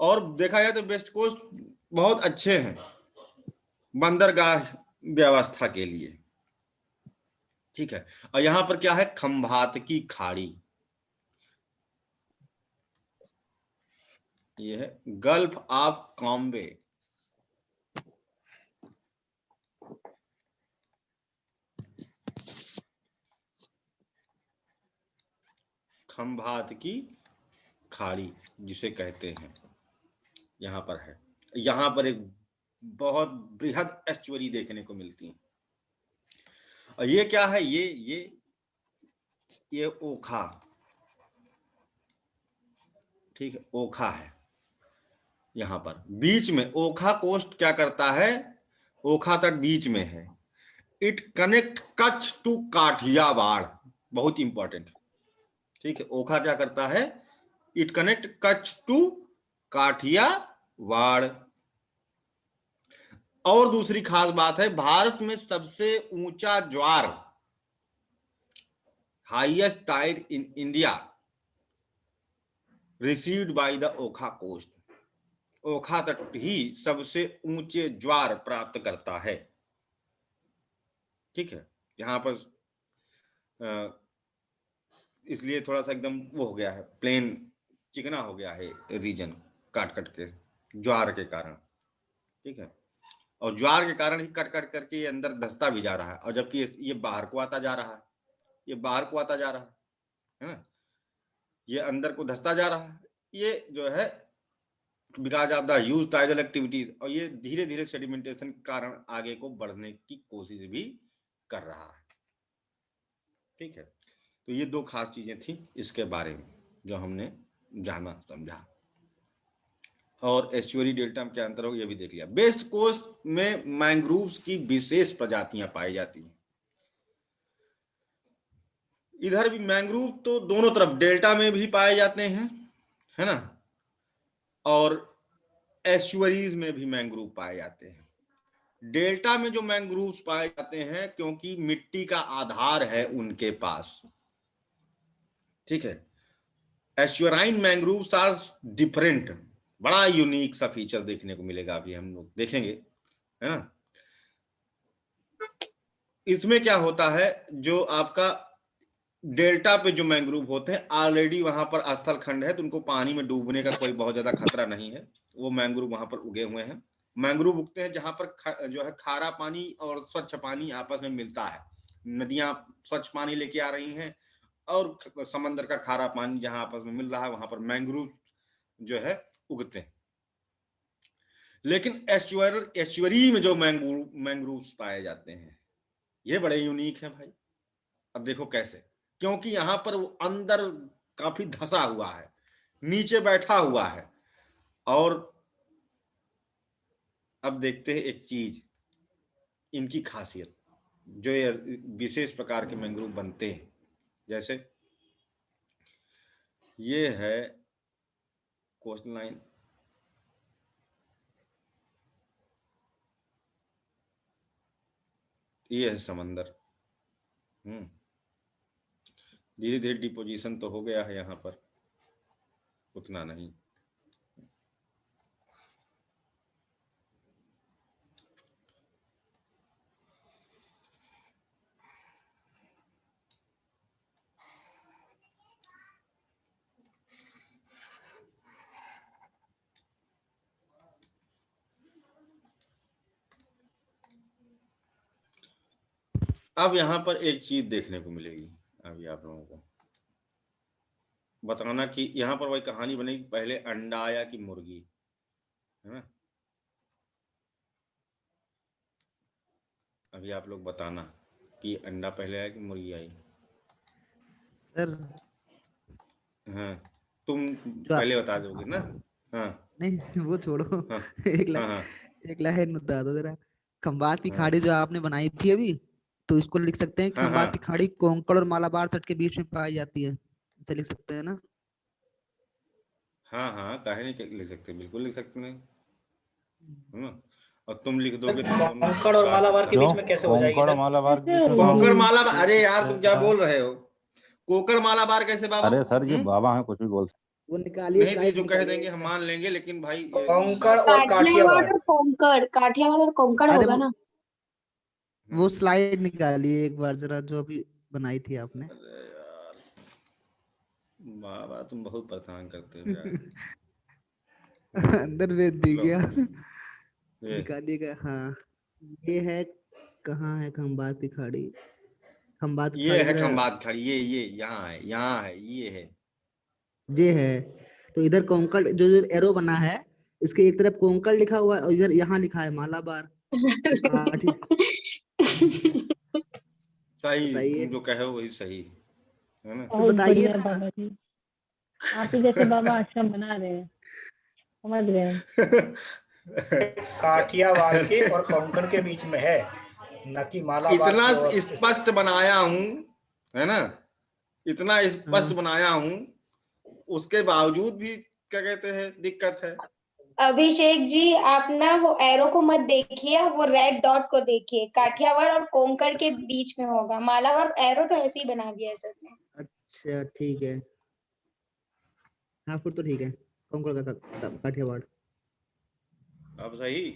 Speaker 2: और देखा जाए तो वेस्ट कोस्ट बहुत अच्छे हैं बंदरगाह व्यवस्था के लिए, ठीक है। और यहां पर क्या है, खंभात की खाड़ी, ये है गल्फ ऑफ कॉम्बे, खंभात की खाड़ी जिसे कहते हैं, यहां पर है। यहां पर एक बहुत बृहद एस्चुअरी देखने को मिलती है। और ये क्या है, ये ओखा, ठीक है, ओखा है। यहां पर बीच में ओखा कोस्ट क्या करता है, ओखा तट बीच में है। It connect Kutch to Kathiawar, बहुत इंपॉर्टेंट, ठीक है। ओखा क्या करता है, it connect Kutch to Kathiawar. और दूसरी खास बात है, भारत में सबसे ऊंचा ज्वार, highest tide in India received by the Okha coast. Okha तट ही सबसे ऊंचे ज्वार प्राप्त करता है, ठीक है। यहां पर इसलिए थोड़ा सा एकदम वो हो गया है, प्लेन चिकना हो गया है रीजन, काट कट के ज्वार के कारण, ठीक है। और ज्वार के कारण ही कट कट करके ये अंदर धंसता भी जा रहा है, और जबकि ये बाहर को आता जा रहा है, ये बाहर को आता जा रहा है ना, ये अंदर को धंसता जा रहा है। ये जो है because of the huge tidal activities, और ये धीरे धीरे सेडिमेंटेशन के कारण आगे को बढ़ने की कोशिश भी कर रहा है, ठीक है। तो ये दो खास चीजें थी इसके बारे में जो हमने जाना समझा। और एस्चुअरी डेल्टा में क्या अंतर होगा ये भी देख लिया। वेस्ट कोस्ट में मैंग्रोव्स की विशेष प्रजातियां पाई जाती हैं। इधर भी मैंग्रोव तो दोनों तरफ डेल्टा में भी पाए जाते हैं, है ना, और एस्चुअरीज में भी मैंग्रोव पाए जाते हैं। डेल्टा में जो मैंग्रोव पाए जाते हैं क्योंकि मिट्टी का आधार है उनके पास, ठीक है। एस्चुराइन मैंग्रोव्स आर डिफरेंट, बड़ा यूनिक सा फीचर देखने को मिलेगा, अभी हम लोग देखेंगे, है ना। इसमें क्या होता है, जो आपका डेल्टा पे जो मैंग्रोव होते हैं ऑलरेडी वहां पर स्थल खंड है, तो उनको पानी में डूबने का कोई बहुत ज्यादा खतरा नहीं है, वो मैंग्रोव वहां पर उगे हुए हैं। मैंग्रोव उगते हैं जहां पर जो है खारा पानी और स्वच्छ पानी आपस में मिलता है, नदियां स्वच्छ पानी लेके आ रही हैं और समंदर का खारा पानी जहां आपस में मिल रहा है, वहां पर मैंग्रोव जो है उगते हैं। लेकिन एस्चुअरी में जो मैंग्रोव पाए जाते हैं ये बड़े यूनिक है भाई। अब देखो कैसे, क्योंकि यहां पर वो अंदर काफी धंसा हुआ है, नीचे बैठा हुआ है। और अब देखते हैं एक चीज, इनकी खासियत, जो ये विशेष प्रकार के मैंग्रोव बनते हैं। जैसे ये है कोस्ट लाइन, ये है समंदर। धीरे धीरे डिपोजिशन तो हो गया है यहाँ पर, उतना नहीं। अब यहाँ पर एक चीज देखने को मिलेगी, अभी आप लोगों को बताना कि यहाँ पर वही कहानी बनेगी, पहले अंडा आया कि मुर्गी, है ना। अभी आप लोग बताना कि अंडा पहले आया कि मुर्गी आई।
Speaker 3: सर
Speaker 2: हाँ, तुम
Speaker 3: जो
Speaker 2: पहले बता दोगे ना। हाँ
Speaker 3: नहीं वो छोड़ो,
Speaker 2: हाँ
Speaker 3: एक
Speaker 2: हाँ
Speaker 3: लाइन
Speaker 2: हाँ
Speaker 3: एक लाइन बता दो जरा। खंबात की
Speaker 2: हाँ
Speaker 3: खाड़ी जो आपने बनाई थी अभी, तो इसको लिख सकते हैं
Speaker 2: हाँ हाँ
Speaker 3: खंबात की खाड़ी कोंकण और मालाबार तट के बीच में पाई जाती है, ऐसे लिख सकते हैं ना।
Speaker 2: हाँ हाँ, काहे नहीं लिख सकते, बिल्कुल लिख सकते हैं, है ना। और तुम लिख दोगे तो कौन
Speaker 6: कोंकण और
Speaker 2: इनकार
Speaker 6: मालाबार
Speaker 2: सकता
Speaker 6: के
Speaker 2: है?
Speaker 6: बीच में कैसे हो जाएगी
Speaker 7: कोंकण
Speaker 6: सर?
Speaker 7: मालाबार के बीच में
Speaker 2: कोंकण
Speaker 7: बाबू
Speaker 2: मालाबार, अरे यार तुम क्या बोल रहे हो, कोंकण मालाबार कैसे बाबा?
Speaker 7: अरे सर ये बाबा हैं, कुछ भी बोल सकते।
Speaker 3: वो निकालिए
Speaker 2: नहीं दी
Speaker 3: स्लाइड
Speaker 2: जो कह
Speaker 3: निकालिए
Speaker 2: देंगे हम मान लेंगे, लेकिन भाई
Speaker 6: कोंकण और
Speaker 4: काठियावाड़
Speaker 6: काठियावाड़।
Speaker 4: और कोंकण, काठियावाड़ और कोंकण
Speaker 3: अरे
Speaker 4: होगा ना।
Speaker 3: वो स्लाइड निकालिए एक बार जरा, जो अभी बनाई थी आपने।
Speaker 2: अरे यार बाबा तुम बहुत परेशान करते हो यार।
Speaker 3: अंदर भेज दी
Speaker 2: लो,
Speaker 3: गया,
Speaker 2: ये
Speaker 3: निकालिएगा। हाँ ये है, कहाँ है खंबात की खाड़ी? खंबात की
Speaker 2: ये
Speaker 3: खाड़ी
Speaker 2: है
Speaker 3: जरा,
Speaker 2: खंबात खड़ी, ये यहाँ है, ये है।
Speaker 3: ये है। तो इधर कोंकण जो जो एरो बना है, इसके एक तरफ कोंकण लिखा हुआ है और इधर यहाँ लिखा है मालाबार। तो काठी,
Speaker 2: सही,
Speaker 3: बताइए
Speaker 2: तुम जो कहे हो वही सही है ना।
Speaker 3: तो
Speaker 8: बहुत
Speaker 3: बताइए
Speaker 8: बढ़िया
Speaker 3: ना।
Speaker 8: बाबा जी, आप ही जैसे बाबा आश्रम बना रहे हैं, समझ गए हैं।
Speaker 6: काठियावाड़ के और कोंकण के बीच में है, न कि मालाबार
Speaker 2: इतना
Speaker 6: की और
Speaker 2: स्पष्ट बनाया हूं, है ना, इतना स्पष्ट बनाया हूं, उसके बावजूद भी क्या कहते हैं दिक्कत है।
Speaker 4: अभिषेक जी, आप ना वो एरो को मत देखिए, वो रेड डॉट को देखिए। काठियावाड़ और कोंकण के बीच में होगा, मालाबार एरो तो ऐसे ही बना दिया है सर ने।
Speaker 3: अच्छा ठीक है, हाँ फिर तो ठीक है, कोंकण का काठियावाड़।
Speaker 2: अब सही।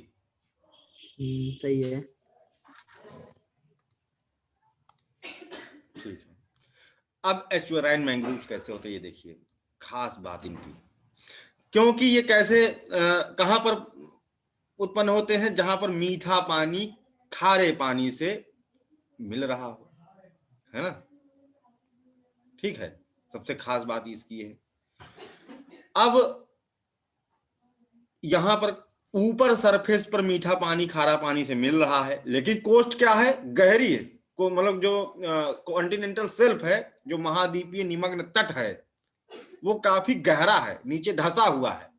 Speaker 3: सही है।
Speaker 2: ठीक है, अब एस्चुराइन मैंग्रोव्स कैसे होते हैं ये देखिए, खास बात इनकी, क्योंकि ये कैसे कहां पर उत्पन्न होते हैं, जहां पर मीठा पानी खारे पानी से मिल रहा हो, है ना। ठीक है, सबसे खास बात इसकी है। अब यहां पर ऊपर सरफेस पर मीठा पानी खारा पानी से मिल रहा है, लेकिन कोस्ट क्या है, गहरी है, को मतलब जो कॉन्टिनेंटल शेल्फ है, जो महाद्वीपीय निमग्न तट है, वो काफी गहरा है, नीचे धंसा हुआ है।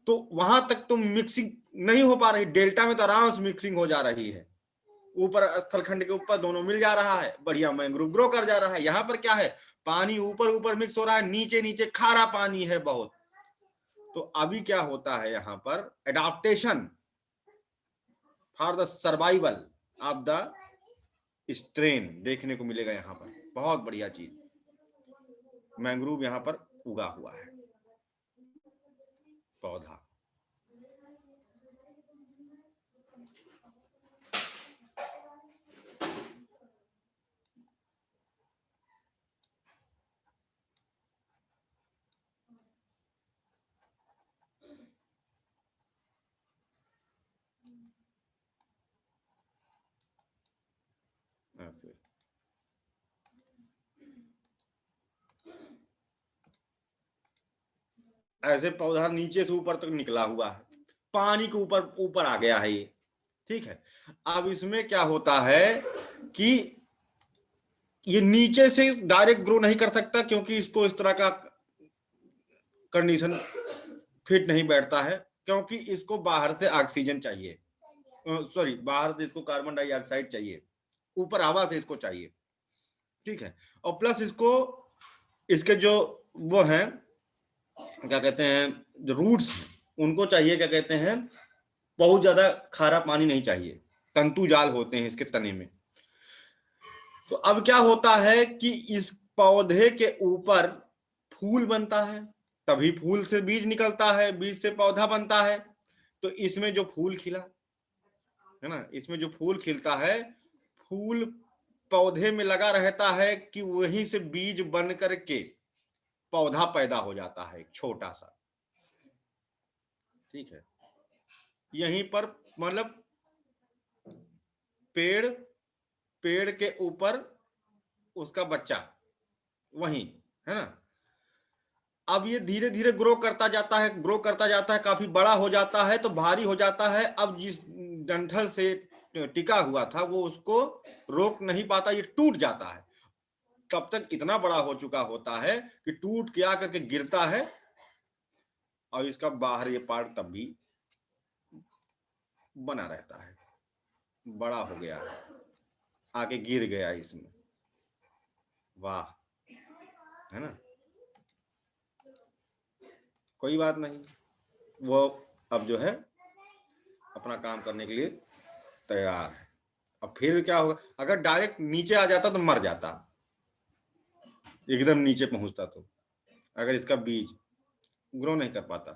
Speaker 2: तो वहां तक तो मिक्सिंग नहीं हो पा रही, डेल्टा में तो आराम से मिक्सिंग हो जा रही है, ऊपर स्थलखंड के ऊपर दोनों मिल जा रहा है, बढ़िया मैंग्रोव ग्रो कर जा रहा है। यहाँ पर क्या है, पानी ऊपर ऊपर मिक्स हो रहा है, नीचे नीचे खारा पानी है बहुत। तो अभी क्या होता है यहाँ पर, adaptation for the survival of the strain देखने को मिलेगा यहाँ पर। बहुत बढ़िया चीज, मैंग्रोव यहाँ पर उगा हुआ है पौधा। ऐसे ऐसे पौधा नीचे से ऊपर तक निकला हुआ है, पानी के ऊपर ऊपर आ गया है ये, ठीक है। अब इसमें क्या होता है कि ये नीचे से डायरेक्ट ग्रो नहीं कर सकता, क्योंकि इसको इस तरह का कंडीशन फिट नहीं बैठता है, क्योंकि इसको बाहर से ऑक्सीजन चाहिए, सॉरी बाहर से इसको कार्बन डाइऑक्साइड चाहिए, ऊपर हवा से इसको चाहिए, ठीक है। और प्लस इसको इसके जो वो हैं क्या कहते हैं, जो रूट्स, उनको चाहिए क्या कहते हैं, बहुत ज्यादा खारा पानी नहीं चाहिए, तंतु जाल होते हैं इसके तने में। तो अब क्या होता है कि इस पौधे के ऊपर फूल बनता है, तभी फूल से बीज निकलता है, बीज से पौधा बनता है। तो इसमें जो फूल खिला है ना, इसमें जो फूल खिलता है, फूल पौधे में लगा रहता है कि वहीं से बीज बन करके पौधा पैदा हो जाता है एक छोटा सा, ठीक है। यहीं पर मतलब पेड़ के ऊपर उसका बच्चा वहीं है ना। अब ये धीरे धीरे ग्रो करता जाता है, काफी बड़ा हो जाता है, तो भारी हो जाता है। अब जिस डंठल से टिका हुआ था वो उसको रोक नहीं पाता, ये टूट जाता है। तब तक इतना बड़ा हो चुका होता है कि टूट के आकर के गिरता है, और इसका बाहर ये पार्ट तब भी बना रहता है, बड़ा हो गया है, आके गिर गया इसमें। वाह, है ना, कोई बात नहीं, वो अब जो है अपना काम करने के लिए तैयार है। अब फिर क्या होगा, अगर डायरेक्ट नीचे आ जाता तो मर जाता, एकदम नीचे पहुंचता तो, अगर इसका बीज ग्रो नहीं कर पाता,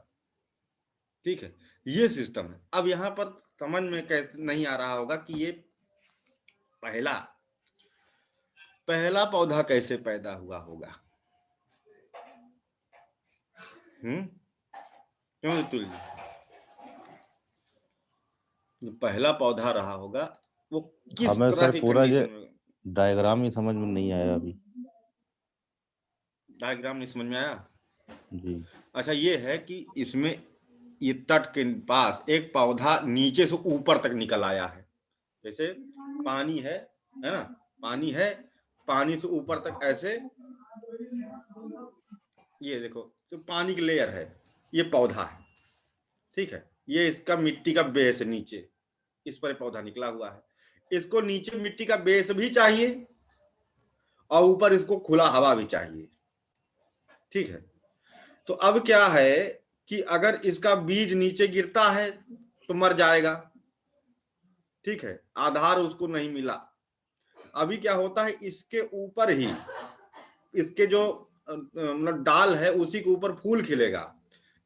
Speaker 2: ठीक है। ये सिस्टम है। अब यहाँ पर समझ में कैसे नहीं आ रहा होगा कि ये पहला पौधा कैसे पैदा हुआ होगा। क्यों अतुल जी, जो पहला पौधा रहा होगा वो किस
Speaker 7: हमें
Speaker 2: तरह
Speaker 7: सर
Speaker 2: की
Speaker 7: पूरा
Speaker 2: कंडीशन में,
Speaker 7: डायग्राम ही समझ में नहीं आया अभी।
Speaker 2: डायग्राम नहीं समझ में आया
Speaker 7: जी।
Speaker 2: अच्छा, ये है कि इसमें ये तट के पास एक पौधा नीचे से ऊपर तक निकल आया है। जैसे पानी है ना, पानी है, पानी से ऊपर तक ऐसे, ये देखो तो पानी की लेयर है, ये पौधा है, ठीक है। ये इसका मिट्टी का बेस है, नीचे इस पर पौधा निकला हुआ है। इसको नीचे मिट्टी का बेस भी चाहिए और ऊपर इसको खुला हवा भी चाहिए, ठीक है। तो अब क्या है कि अगर इसका बीज नीचे गिरता है तो मर जाएगा, ठीक है, आधार उसको नहीं मिला। अभी क्या होता है, इसके ऊपर ही इसके जो मतलब डाल है उसी के ऊपर फूल खिलेगा,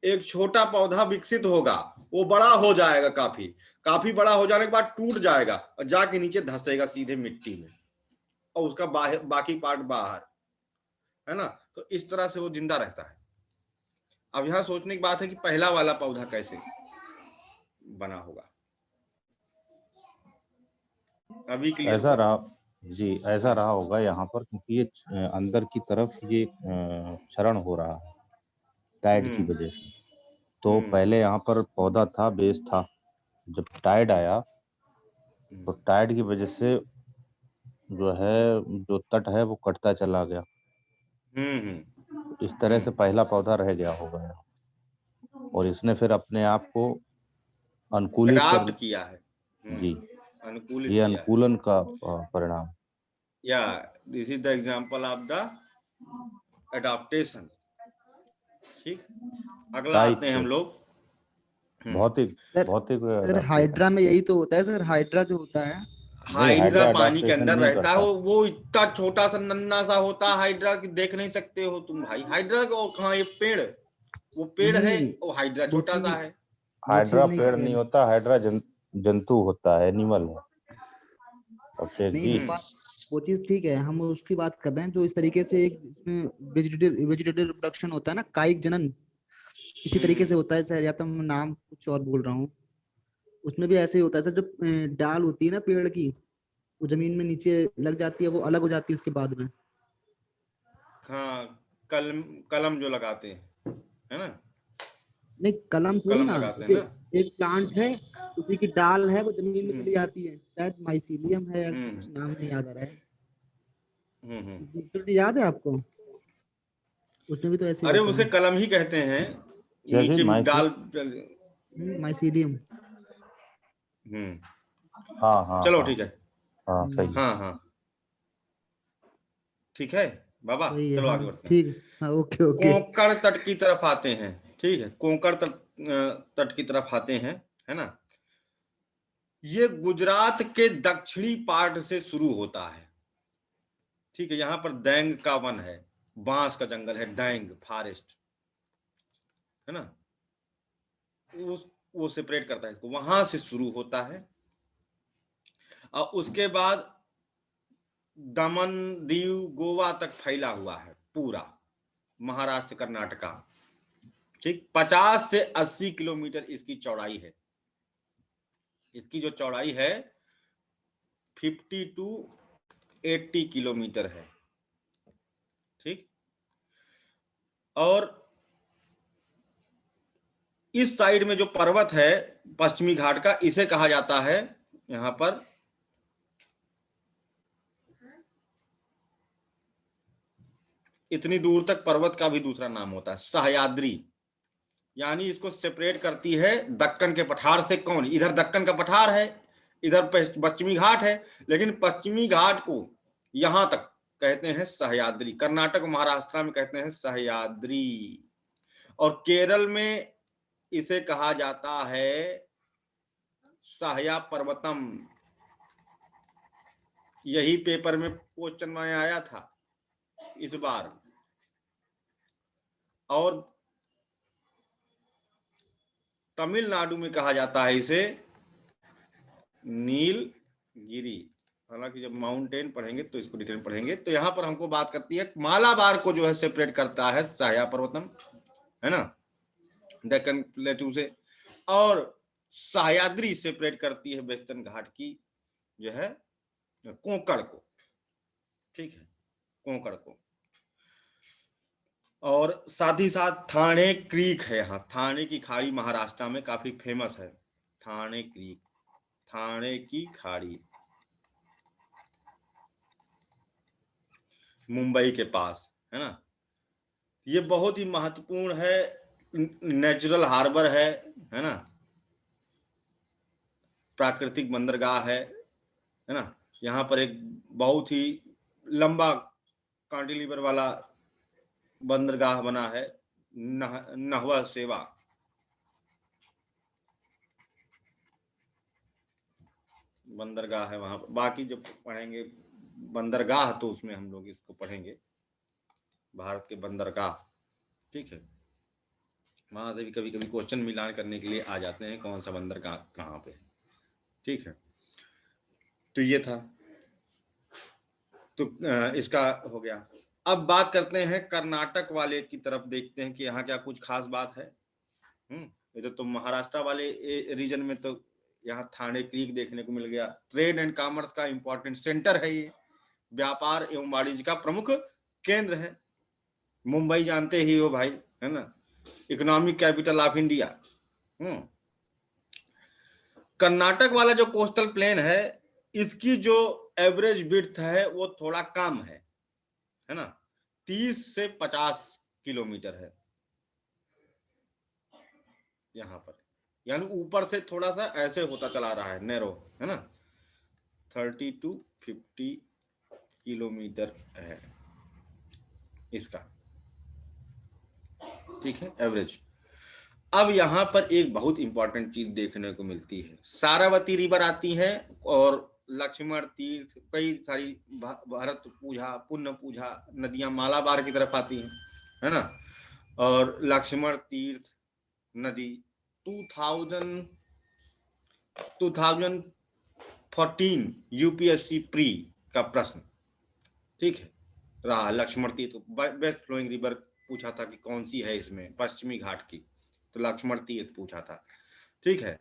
Speaker 2: एक छोटा पौधा विकसित होगा, वो बड़ा हो जाएगा, काफी बड़ा हो जाने के बाद टूट जाएगा और जाके नीचे धंसेगा सीधे मिट्टी में, और उसका बाकी पार्ट बाहर, है ना। तो इस तरह से वो जिंदा रहता है। अब यहाँ सोचने की बात है कि पहला वाला पौधा कैसे बना होगा। अभी क्लियर
Speaker 7: ऐसा रहा जी, ऐसा रहा होगा यहाँ पर, क्योंकि ये अंदर की तरफ ये क्षरण हो रहा है टाइड की वजह से। तो पहले यहाँ पर पौधा था, बेस था, जब टाइड आया तो टाइड की वजह से जो है जो तट है वो कटता चला गया। इस तरह से पहला पौधा रह गया होगा यहाँ, और इसने फिर अपने आप को अनुकूलित कर
Speaker 2: किया है।
Speaker 7: जी,
Speaker 2: अनुकूलित
Speaker 7: ये अनुकूलन का परिणाम।
Speaker 2: या this is the example of the adaptation, ठीक। अगला आते हैं
Speaker 7: दायित्व,
Speaker 2: हम लोग।
Speaker 7: भौतिक
Speaker 3: सर
Speaker 7: भौतिक
Speaker 3: सर
Speaker 7: adaptation।
Speaker 3: हाइड्रा में यही तो होता है सर, हाइड्रा जो होता है
Speaker 7: नहीं,
Speaker 2: हाइड्रा
Speaker 7: हाइड्रा
Speaker 2: पानी के
Speaker 7: adaptation
Speaker 2: अंदर
Speaker 7: नहीं
Speaker 2: रहता है,
Speaker 7: करता।
Speaker 2: वो इतना छोटा सा नन्ना सा होता है हाइड्रा की, देख नहीं सकते हो तुम भाई। हाइड्रा को कहाँ, ये पेड़, वो पेड़ है,
Speaker 3: नहीं,
Speaker 2: वो हाइड्रा
Speaker 3: वो
Speaker 2: छोटा
Speaker 3: चीज
Speaker 2: सा है।
Speaker 3: वो चीज
Speaker 7: हाइड्रा
Speaker 3: नहीं
Speaker 7: पेड़
Speaker 3: कह
Speaker 7: नहीं
Speaker 3: रहे।
Speaker 7: होता, हाइड्रा जंतु होता है, एनिमल है अभिषेक
Speaker 3: नहीं
Speaker 7: जी।
Speaker 3: वो बात, वो चीज ठीक है, हम उसकी बात कर रहे हैं जो इस तरीके से एक इसमें वेजिटेटिव रिप्रोडक्शन होता है ना, कायिक जनन, इसी तरीके से होता है सर, या तो मैं नाम कुछ और बोल रहा हूँ। उसमें भी ऐसे ही होता है सर, जो डाल होती है ना पेड़ की, वो जमीन में नीचे लग जाती है, वो अलग हो जाती है उसके बाद में।
Speaker 2: हाँ, कलम, कलम जो लगाते हैं, है ना,
Speaker 3: नहीं कलम थोड़ी
Speaker 2: कलम
Speaker 3: ना,
Speaker 2: लगाते हैं
Speaker 3: जैसे
Speaker 2: ना।
Speaker 3: एक प्लांट है, उसी की डाल है, वो जमीन में
Speaker 2: हम्म
Speaker 3: चली जाती है, शायद माइसीलियम है या
Speaker 2: हम्म
Speaker 3: कुछ नाम नहीं याद आ रहा है।
Speaker 2: हम्म।
Speaker 3: दूसरी चीज याद है आपको, उसमें भी तो ऐसे ही
Speaker 2: अरे
Speaker 3: होता
Speaker 2: उसे
Speaker 3: है।
Speaker 2: कलम ही कहते हैं,
Speaker 7: क्या चीज,
Speaker 2: नीचे
Speaker 7: माइसी?
Speaker 2: डाल।
Speaker 3: माइसीलियम।
Speaker 2: हम्म,
Speaker 7: हाँ हाँ
Speaker 2: चलो
Speaker 7: हाँ
Speaker 2: ठीक है।
Speaker 7: हाँ, सही है।
Speaker 2: हाँ हाँ, ठीक है बाबा,
Speaker 3: वही है,
Speaker 2: चलो
Speaker 3: हाँ
Speaker 2: आगे बढ़ते हैं।
Speaker 3: ठीक है, हाँ ओके ओके।
Speaker 2: कोंकण तट की तरफ आते हैं, ठीक है, कोंकण तट की तरफ आते हैं, है ना। ये गुजरात के दक्षिणी पार्ट से शुरू होता है, ठीक है। यहाँ पर दैंग का वन है, बांस का जंगल है, दैंग फॉरेस्ट, है ना, वो सेपरेट करता है इसको, वहां से शुरू होता है। और उसके बाद दमन, दीव, गोवा तक फैला हुआ है पूरा, महाराष्ट्र कर्नाटका, ठीक। 50 से 80 किलोमीटर इसकी चौड़ाई है। इसकी जो चौड़ाई है 50 टू 80 किलोमीटर है, ठीक। और इस साइड में जो पर्वत है पश्चिमी घाट का, इसे कहा जाता है यहां पर इतनी दूर तक पर्वत का भी दूसरा नाम होता है सह्याद्री। यानी इसको सेपरेट करती है दक्कन के पठार से। कौन, इधर दक्कन का पठार है, इधर पश्चिमी घाट है, लेकिन पश्चिमी घाट को यहां तक कहते हैं सह्याद्री। कर्नाटक महाराष्ट्र में कहते हैं सह्याद्री, और केरल में इसे कहा जाता है सह्या पर्वतम। यही पेपर में क्वेश्चन में आया था इस बार। और तमिलनाडु में कहा जाता है इसे नीलगिरी। हालांकि जब माउंटेन पढ़ेंगे तो इसको डिटेल पढ़ेंगे। तो यहाँ पर हमको बात करती है मालाबार को जो है सेपरेट करता है सह्या पर्वतम, है ना, डेक्कन प्लेटू से। और सह्याद्री सेपरेट करती है वेस्टर्न घाट की जो है कोंकण को, ठीक है, कोंकण को। और साथ ही साथ थाने क्रीक है यहाँ, थाने की खाड़ी महाराष्ट्र में काफी फेमस है, थाने क्रीक, थाने की खाड़ी, मुंबई के पास, है ना। ये बहुत ही महत्वपूर्ण है, नेचुरल हार्बर है ना, प्राकृतिक बंदरगाह है ना। यहाँ पर एक बहुत ही लंबा कांटिलीवर वाला बंदरगाह बना है, नहवा सेवा, बंदरगाह है वहां पर। बाकी जब पढ़ेंगे बंदरगाह तो उसमें हम लोग इसको पढ़ेंगे, भारत के बंदरगाह, ठीक है। वहां से भी कभी कभी क्वेश्चन मिलान करने के लिए आ जाते हैं, कौन सा बंदरगाह कहाँ पे है, ठीक है। तो ये था, तो इसका हो गया। अब बात करते हैं कर्नाटक वाले की तरफ, देखते हैं कि यहाँ क्या कुछ खास बात है। इधर तो महाराष्ट्र वाले रीजन में तो यहाँ थाने क्रीक देखने को मिल गया। ट्रेड एंड कॉमर्स का इंपॉर्टेंट सेंटर है ये, व्यापार एवं वाणिज्य का प्रमुख केंद्र है। मुंबई जानते ही हो भाई, है ना, economic capital of India. Karnataka वाला जो कोस्टल प्लेन है, इसकी जो एवरेज विड्थ है वो थोड़ा कम है ना, 30 से 50 किलोमीटर है यहाँ पर। यानी ऊपर से थोड़ा सा ऐसे होता चला रहा है, नैरो, है ना, 30 टू 50 किलोमीटर है इसका, ठीक है, एवरेज। अब यहाँ पर एक बहुत इंपॉर्टेंट चीज देखने को मिलती है, सारावती रिवर आती है और लक्ष्मण तीर्थ, कई सारी भरत पूजा, पुण्य पूजा नदियां मालाबार की तरफ आती हैं, है ना। और लक्ष्मण तीर्थ नदी 2014 यूपीएससी प्री का प्रश्न, ठीक है, रहा लक्ष्मण तीर्थ बेस्ट फ्लोइंग रिवर पूछा था कि कौन सी है इसमें पश्चिमी घाट की, तो लक्ष्मण तीर्थ पूछा था, ठीक है।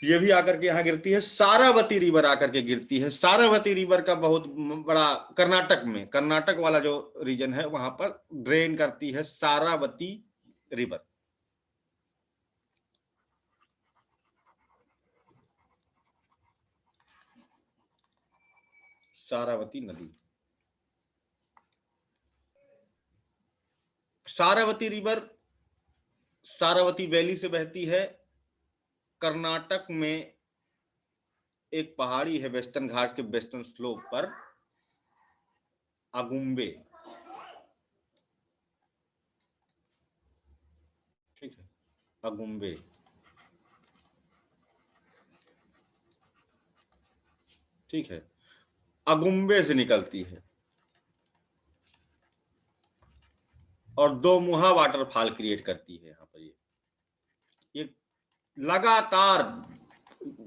Speaker 2: ये भी आकर के यहाँ गिरती है, सारावती रिवर आकर के गिरती है। सारावती रिवर का बहुत बड़ा कर्नाटक में, कर्नाटक वाला जो रीजन है वहां पर ड्रेन करती है सारावती रिवर। सारावती नदी, सारावती रिवर सारावती वैली से बहती है। कर्नाटक में एक पहाड़ी है वेस्टर्न घाट के वेस्टर्न स्लोप पर, अगुम्बे, ठीक है, अगुम्बे, ठीक है, अगुम्बे से निकलती है और दो मुहा वाटरफॉल क्रिएट करती है। यहाँ पर ये लगातार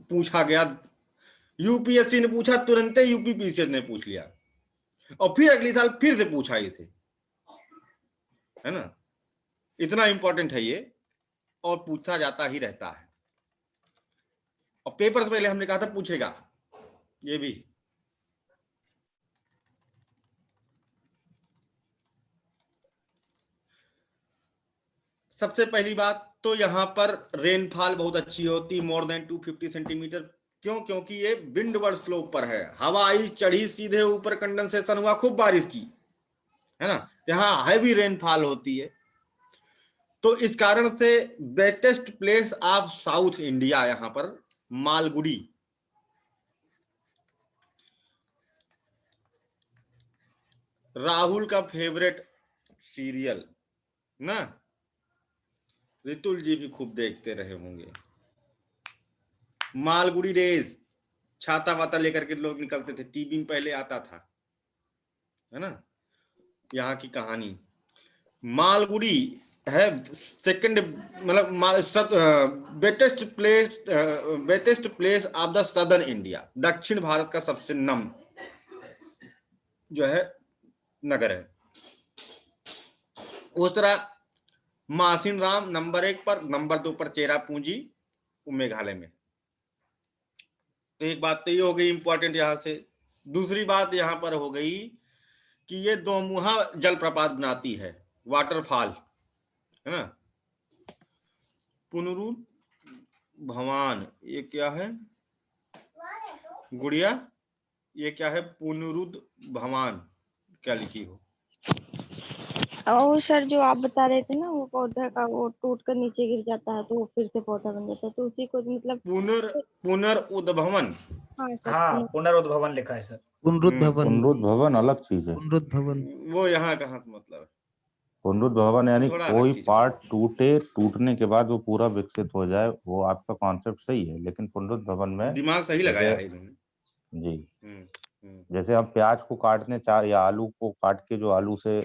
Speaker 2: पूछा गया, यूपीएससी ने पूछा, तुरंत यूपीपीसीएस ने पूछ लिया और फिर अगले साल फिर से पूछा इसे, है ना। इतना इंपॉर्टेंट है ये और पूछा जाता ही रहता है। और पेपर से पहले हमने कहा था पूछेगा ये भी। सबसे पहली बात तो यहाँ पर रेनफॉल बहुत अच्छी होती, मोर देन 250 सेंटीमीटर। क्यों? क्योंकि ये विंडवर्ड स्लोप पर है, हवा आई चढ़ी सीधे ऊपर, कंडेंसेशन हुआ, खूब बारिश की, है ना, यहाँ हैवी रेनफॉल होती है। तो इस कारण से wettest place of south India यहाँ पर मालगुडी, राहुल का फेवरेट सीरियल ना, रितुल जी भी खूब देखते रहे होंगे। मालगुडी डेज, छाता वाता लेकर के लोग निकलते थे, टीवी में पहले आता था, है ना। यहाँ की कहानी, मालगुडी है सेकंड, मतलब wettest place of the southern India, दक्षिण भारत का सबसे नम जो है नगर है। उस तरह मासिन राम नंबर 1 पर, नंबर 2 पर चेरापूंजी मेघालय में। तो एक बात तो ये हो गई इंपॉर्टेंट यहाँ से। दूसरी बात यहाँ पर हो गई कि ये दोमुहा जलप्रपात बनाती है, वाटरफॉल, है ना। पुनरुद भवान, ये क्या है गुड़िया, ये क्या है पुनरुद भवान, क्या लिखी हो?
Speaker 8: और सर जो आप बता रहे थे ना, वो पौधा का वो टूट कर नीचे गिर जाता है तो वो फिर से पौधा बन जाता है, तो उसी को मतलब
Speaker 2: पुनरुद्भवन।
Speaker 8: हाँ सर,
Speaker 6: हाँ, पुनरुद्भवन लिखा है सर।
Speaker 7: पुनरुद्ध भवन अलग चीज है।
Speaker 3: पुनरुद्ध भवन
Speaker 2: वो यहाँ कहाँ से मतलब है?
Speaker 7: पुनरुद्ध भवन यानी
Speaker 2: थोड़ा अलग
Speaker 7: कोई
Speaker 2: चीज है।
Speaker 7: पार्ट टूटे, टूटने के बाद वो पूरा विकसित हो जाए, वो आपका कॉन्सेप्ट सही है, लेकिन पुनरुद्ध भवन में
Speaker 2: दिमाग सही लगाया है इन्होंने
Speaker 7: जी, जैसे हम प्याज को काटने चार या आलू को काट के जो आलू से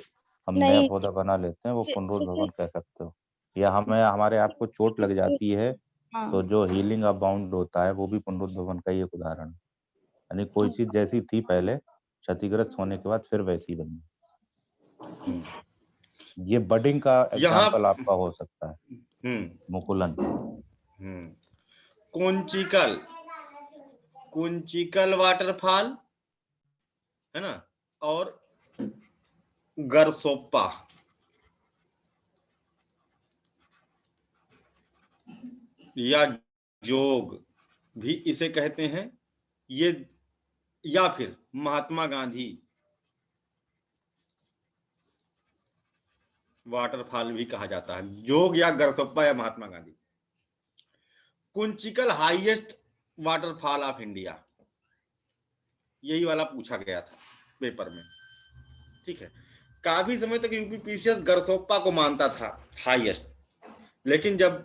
Speaker 7: हम नया
Speaker 8: नहीं
Speaker 7: पौधा बना लेते हैं, वो पुनरुद्ध भवन कह सकते हो। या हमें हमारे आप को चोट लग जाती है
Speaker 8: हाँ
Speaker 7: तो जो हीलिंग अप बाउंड होता है, वो भी पुनरुद्ध भवन का ही एक उदाहरण है। यानी कोई चीज जैसी थी पहले, क्षतिग्रस्त होने के बाद फिर वैसी बनी। ये बडिंग का एग्जांपल आपका हो सकता है, मुकुलन।
Speaker 2: कुंचिकल वाटरफॉल, है ना, और गरसोप्पा, या जोग भी इसे कहते हैं ये, या फिर महात्मा गांधी वाटरफॉल भी कहा जाता है, जोग या गरसोप्पा या Mahatma Gandhi. Kunchikal highest waterfall of India, यही वाला पूछा गया था पेपर में, ठीक है। काफी समय तक यूपीपीसीएस गरसोप्पा को मानता था हाईएस्ट, लेकिन जब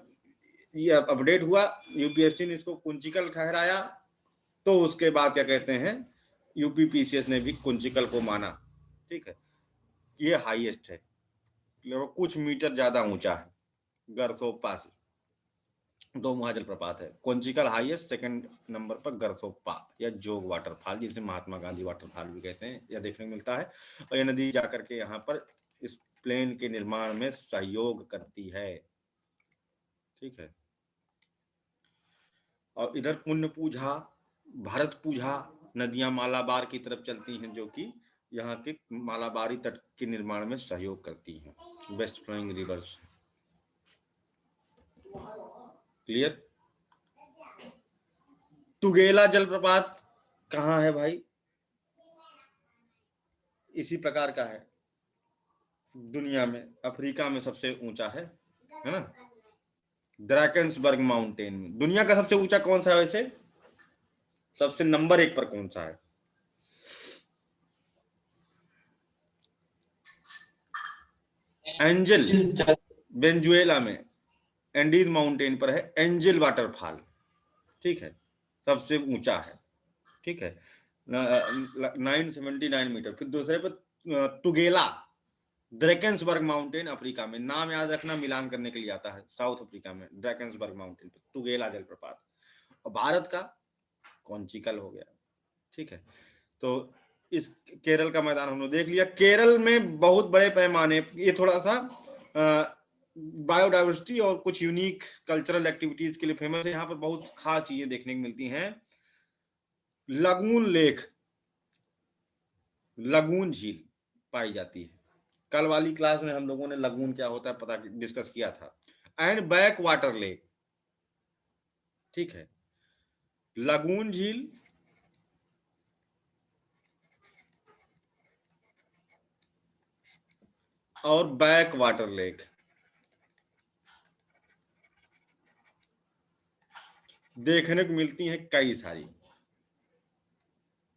Speaker 2: ये अपडेट हुआ, यूपीएससी ने इसको कुंचिकल ठहराया, तो उसके बाद क्या कहते हैं, यूपीपीसीएस ने भी कुंचिकल को माना। ठीक है, ये हाईएस्ट है, कुछ मीटर ज्यादा ऊंचा है, गरसोप्पा से 2 मुहा जलप्रपात है। कुंचिकल हाईएस्ट, सेकंड नंबर पर गरसोप्पा या जोग वाटरफॉल, जिसे महात्मा गांधी वाटरफॉल भी कहते हैं, यह देखने को मिलता है। और यह नदी जाकर के यहाँ पर इस प्लेन के निर्माण में सहयोग करती है। ठीक है, और इधर पुण्य पूजा, भरत पूजा नदियां मालाबार की तरफ चलती हैं, जो कि यहाँ के मालाबारी तट के निर्माण में सहयोग करती हैं, वेस्ट फ्लोइंग रिवर्स। क्लियर? तुगेला जलप्रपात कहाँ है भाई? इसी प्रकार का है, दुनिया में अफ्रीका में सबसे ऊंचा है ना, ड्रैकेंसबर्ग माउंटेन में। दुनिया का सबसे ऊंचा कौन सा है वैसे? सबसे नंबर 1 पर कौन सा है? एंजल, वेनेजुएला में एंडीज माउंटेन पर है एंजल वाटरफॉल। ठीक है, सबसे ऊंचा है। ठीक है, 979 मीटर। फिर दूसरे पर तुगेला ड्रैकेंसबर्ग माउंटेन, अफ्रीका में। नाम याद रखना, मिलान करने के लिए आता है, साउथ अफ्रीका में ड्रैकेंसबर्ग माउंटेन पर तुगेला जलप्रपात। और भारत का कॉन्चिकल हो गया। ठीक है, तो इस केरल का मैदान हमने देख लिया। केरल में बहुत बड़े पैमाने, ये थोड़ा सा बायोडाइवर्सिटी और कुछ यूनिक कल्चरल एक्टिविटीज के लिए फेमस है। यहाँ पर बहुत खास चीजें देखने को मिलती हैं। लगून लेक, लगून झील पाई जाती है। कल वाली क्लास में हम लोगों ने लगून क्या होता है पता डिस्कस किया था। And back water lake. ठीक है, लगून झील, और बैक वाटर लेक देखने को मिलती हैं कई सारी।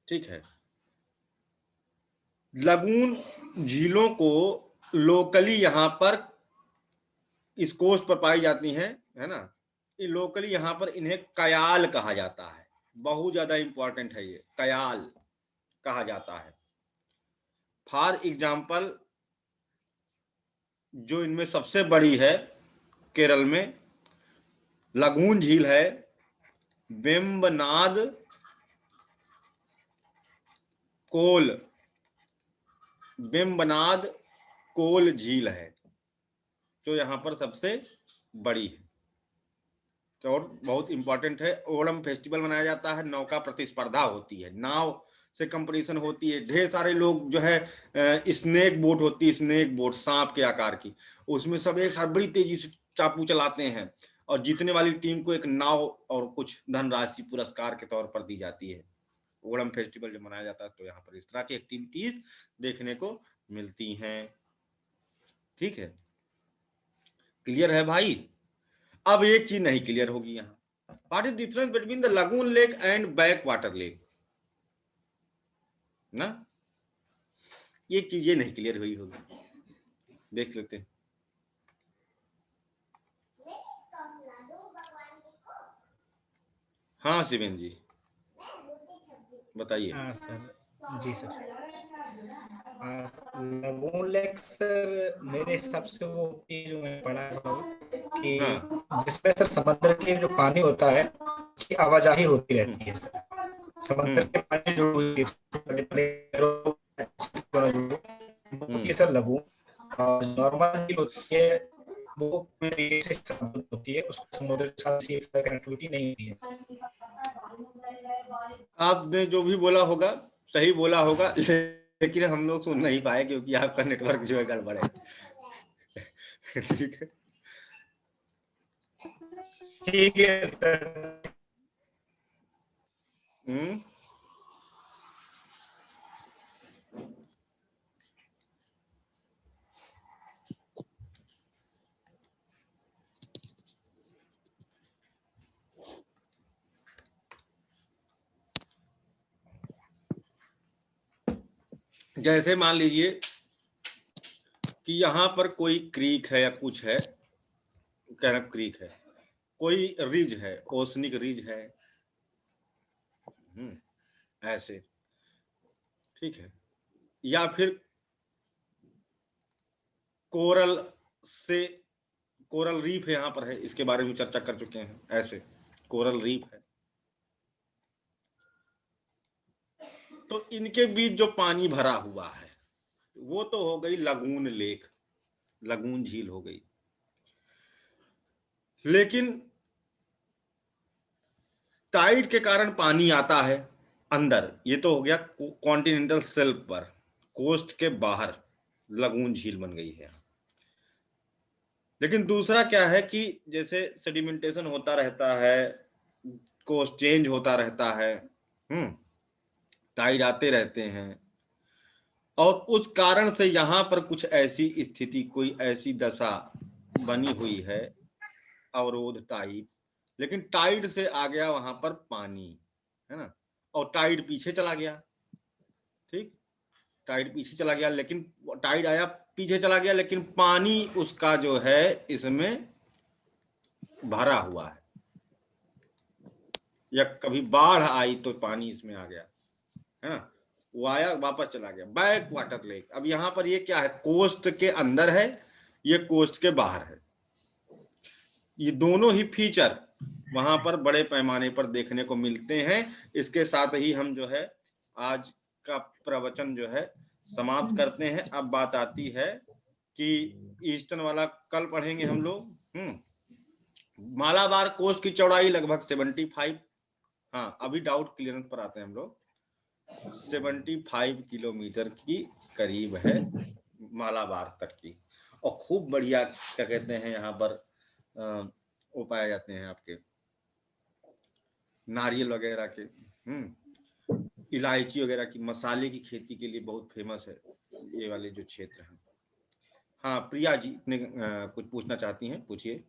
Speaker 2: ठीक है, लगून झीलों को लोकली यहाँ पर इस कोस्ट पर पाई जाती हैं, है ना। ये लोकली यहाँ पर इन्हें कयाल कहा जाता है। बहुत ज्यादा इंपॉर्टेंट है, ये कयाल कहा जाता है। फॉर एग्जाम्पल, जो इनमें सबसे बड़ी है केरल में, लगून झील है, वेम्बनाद कोल, वेम्बनाद कोल झील है, जो यहाँ पर सबसे बड़ी है। तो और बहुत इंपॉर्टेंट है। ओणम फेस्टिवल मनाया जाता है, नौका प्रतिस्पर्धा होती है, नाव से कंपटीशन होती है। ढेर सारे लोग जो है स्नेक बोट होती है, स्नेक बोट सांप के आकार की, उसमें सब एक साथ बड़ी तेजी से चापू चलाते हैं, और जीतने वाली टीम को एक नाव और कुछ धनराशि पुरस्कार के तौर पर दी जाती है। ओणम फेस्टिवल जब मनाया जाता है तो यहाँ पर इस तरह की एक्टिविटीज देखने को मिलती हैं। ठीक है, क्लियर है भाई? अब एक चीज नहीं क्लियर होगी यहाँ, what is difference between the lagoon lake and back water lake ना। एक चीज ये नहीं क्लियर हुई होगी, देख लेते हैं। हाँ शिवेन जी बताइए।
Speaker 6: हाँ सर, जी सर। लगून लेक सर, मेरे हिसाब से वो जो मैं पढ़ा था कि
Speaker 2: हाँ,
Speaker 6: जिसमें सर समंदर के जो पानी होता है की आवाजाही होती रहती है सर। समंदर के पानी जो होती है सर लगून, और नॉर्मल झील होती है वो पूरी तरीके से स्तब्ध होती है, उसको समुद्र के साथ किसी तरह की कनेक्टिविटी नहीं होती है।
Speaker 2: आपने जो भी बोला होगा सही बोला होगा, लेकिन हम लोग सुन नहीं पाए क्योंकि आपका नेटवर्क जो है गड़बड़ है। ठीक है,
Speaker 6: ठीक है सर।
Speaker 2: जैसे मान लीजिए कि यहाँ पर कोई क्रीक है या कुछ है, कैनप क्रीक है, कोई रिज है, ओसनिक रिज है, ऐसे, ठीक है। या फिर कोरल से, कोरल रीफ यहाँ पर है, इसके बारे में चर्चा कर चुके हैं, ऐसे कोरल रीफ है। तो इनके बीच जो पानी भरा हुआ है वो तो हो गई लगून लेक, लगून झील हो गई। लेकिन टाइड के कारण पानी आता है अंदर, ये तो हो गया कॉन्टिनेंटल शेल्फ पर, कोस्ट के बाहर लगून झील बन गई है। लेकिन दूसरा क्या है कि जैसे सेडिमेंटेशन होता रहता है, कोस्ट चेंज होता रहता है, टाइड आते रहते हैं, और उस कारण से यहाँ पर कुछ ऐसी स्थिति, कोई ऐसी दशा बनी हुई है, अवरोध टाइप। लेकिन टाइड से आ गया वहां पर पानी, है ना, और टाइड पीछे चला गया, ठीक, टाइड पीछे चला गया, लेकिन टाइड आया पीछे चला गया, लेकिन पानी उसका जो है इसमें भरा हुआ है, या कभी बाढ़ आई तो पानी इसमें आ गया, है ना, वो आया वापस चला गया, बैक वाटर लेक। अब यहाँ पर ये क्या है, कोस्ट के अंदर है, ये कोस्ट के बाहर है। ये दोनों ही फीचर वहां पर बड़े पैमाने पर देखने को मिलते हैं। इसके साथ ही हम जो है आज का प्रवचन जो है समाप्त करते हैं। अब बात आती है कि ईस्टर्न वाला कल पढ़ेंगे हम लोग। मालाबार कोस्ट की चौड़ाई लगभग 75, हाँ अभी डाउट क्लियरेंस पर आते हैं हम लोग, 75 किलोमीटर की करीब है मालाबार तक की। और खूब बढ़िया क्या कहते हैं यहाँ पर वो पाए जाते हैं आपके नारियल वगैरह के, इलायची वगैरह की, मसाले की खेती के लिए बहुत फेमस है ये वाले जो क्षेत्र हैं। हाँ प्रिया जी ने कुछ पूछना चाहती हैं, पूछिए।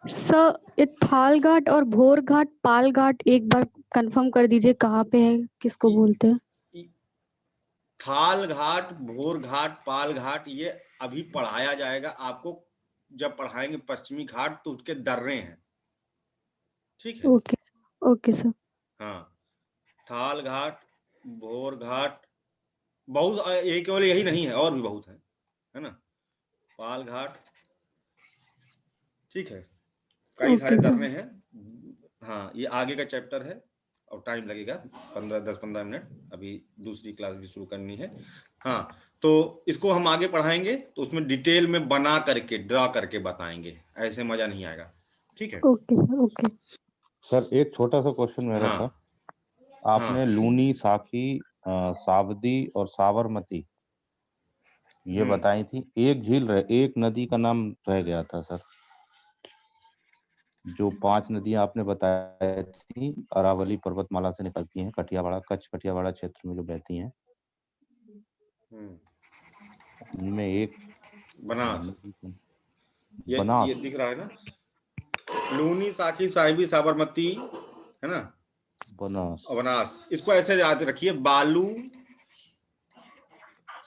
Speaker 5: सर ये थाल घाट और भोर घाट, पाल घाट एक बार कंफर्म कर दीजिए कहाँ पे है, किसको बोलते हैं?
Speaker 2: थाल घाट, भोर घाट, पाल घाट ये अभी पढ़ाया जाएगा आपको, जब पढ़ाएंगे पश्चिमी घाट तो उसके दर्रे हैं, ठीक है।
Speaker 5: Okay okay sir.
Speaker 2: हाँ थाल घाट, भोर घाट, बहुत, ये केवल यही नहीं है, और भी बहुत है ना, पाल घाट, ठीक है, कई सारे दर्रे हैं। हाँ ये आगे का चैप्टर है और टाइम लगेगा 10-15 मिनट, अभी दूसरी क्लास भी शुरू करनी है। हाँ तो इसको हम आगे पढ़ाएंगे तो उसमें डिटेल में बना करके, ड्रा करके बताएंगे, ऐसे मजा नहीं आएगा, ठीक है।
Speaker 5: Okay sir okay.
Speaker 7: सर एक छोटा सा क्वेश्चन मेरा था, आपने लूनी, साखी, सावदी और साबरमती ये बताई थी, एक झील एक नदी का नाम रह गया था सर, जो 5 नदियां आपने बताई थी अरावली पर्वतमाला से निकलती हैं, कटियावाड़ा, कच्छ कटियावाड़ा क्षेत्र में जो बहती हैं, उनमें एक
Speaker 2: बनास,
Speaker 7: बनास,
Speaker 2: ये दिख रहा है ना, लूनी, साखी, साहिबी, साबरमती, है ना,
Speaker 7: बनास,
Speaker 2: बनास। इसको ऐसे याद रखिए, बालू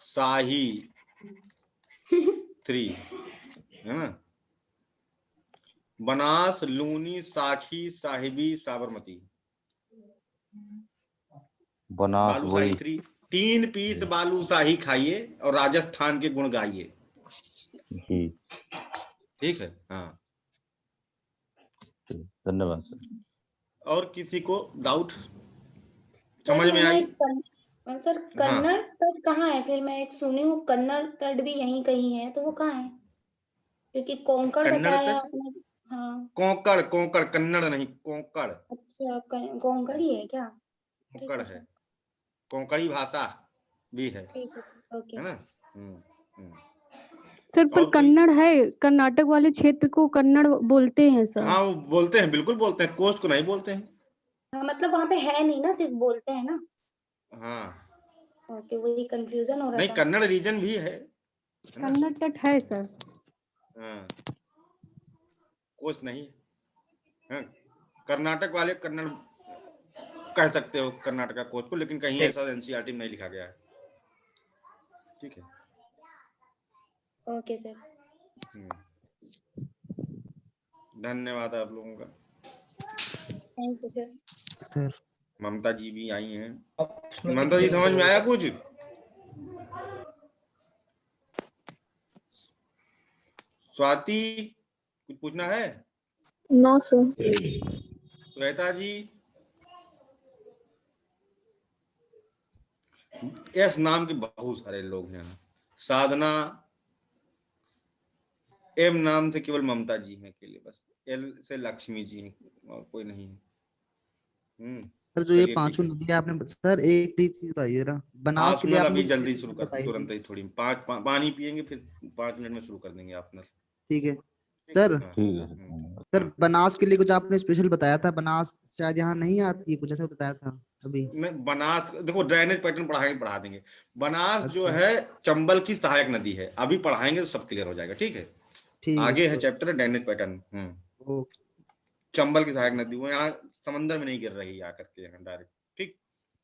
Speaker 2: शाही 3, है ना, बनास, लूनी, साखी, साहिबी, साबरमती,
Speaker 7: बनास,
Speaker 2: बालू शाही 3। 3 पीस बालू शाही खाइए और राजस्थान के गुण गाइए, ठीक है। हाँ
Speaker 7: धन्यवाद सर।
Speaker 2: और किसी को डाउट समझ में आई?
Speaker 4: सर कन्नड़ तट कहाँ है? फिर मैं एक सुनी हूँ कन्नड़ तट भी यहीं कहीं है, तो वो कहाँ है? क्योंकि कोंकण बताया आपने। हाँ
Speaker 2: कोंकण, कोंकण, कन्नड़ नहीं, कोंकण।
Speaker 4: अच्छा कोंकण ही है क्या?
Speaker 2: कोंकण है, कोंकणी भाषा भी है,
Speaker 4: ठीक है, ओके।
Speaker 2: है ना।
Speaker 5: सर पर कन्नड़ है, कर्नाटक वाले क्षेत्र को कन्नड़ बोलते हैं सर।
Speaker 2: हाँ वो बोलते हैं, बिल्कुल बोलते हैं, कोस्ट को नहीं बोलते हैं।
Speaker 4: हाँ मतलब वहाँ पे है नहीं ना, सिर्फ बोलते हैं ना।
Speaker 2: हाँ
Speaker 4: ओके, वही कंफ्यूजन हो रहा
Speaker 2: नहीं,
Speaker 4: था।
Speaker 2: कन्नड़ रीजन भी है ना?
Speaker 5: कन्नड़ तट है सर।
Speaker 2: हाँ कोस्ट नहीं है। कर्नाटक वाले कन्नड़ कह सकते हो, कर्नाटका कोस्ट को, लेकिन कहीं ऐसा एनसीईआरटी में नहीं लिखा गया है, ठीक है।
Speaker 4: Okay sir.
Speaker 2: धन्यवाद आप लोगों का।
Speaker 4: Thank you sir.
Speaker 3: सर
Speaker 2: ममता जी भी आई हैं।
Speaker 6: ऑप्शनल
Speaker 2: ममता जी समझ में आया कुछ? स्वाति कुछ पूछना है?
Speaker 9: No sir.
Speaker 2: Shweta ji, S नाम के बहुत सारे लोग हैं। साधना, एम नाम से केवल ममता जी हैं अकेले, बस एल से लक्ष्मी जी हैं और कोई नहीं है।
Speaker 3: सर जो ये
Speaker 2: चलिए ठीक
Speaker 3: पांचों
Speaker 2: है।
Speaker 3: नदियां आपने सर एक चीज बताइए ना, बनास के लिए
Speaker 2: ऑप्शनल
Speaker 3: आपने
Speaker 2: अभी जल्दी शुरू
Speaker 3: बताई
Speaker 2: करते, तुरंत
Speaker 3: थी।
Speaker 2: ही थोड़ी पानी पियेंगे फिर 5 मिनट में शुरू कर देंगे ऑप्शनल।
Speaker 3: ठीक है सर।
Speaker 7: ठीक है
Speaker 3: सर बनास के लिए कुछ आपने स्पेशल बताया था, बनास शायद यहाँ नहीं आती है, कुछ ऐसा बताया था अभी।
Speaker 2: बनास देखो, ड्रेनेज पैटर्न पढ़ा देंगे। बनास जो
Speaker 3: अच्छा।
Speaker 2: है चंबल की सहायक नदी है, अभी पढ़ाएंगे तो सब क्लियर हो जाएगा। ठीक है,
Speaker 3: ठीक
Speaker 2: आगे है
Speaker 3: sir.
Speaker 2: Chapter drainage pattern.
Speaker 3: Okay.
Speaker 2: Chambal की सहायक नदी वो यहाँ समंदर में नहीं गिर रही है आकर के, यहाँ डायरेक्ट। ठीक।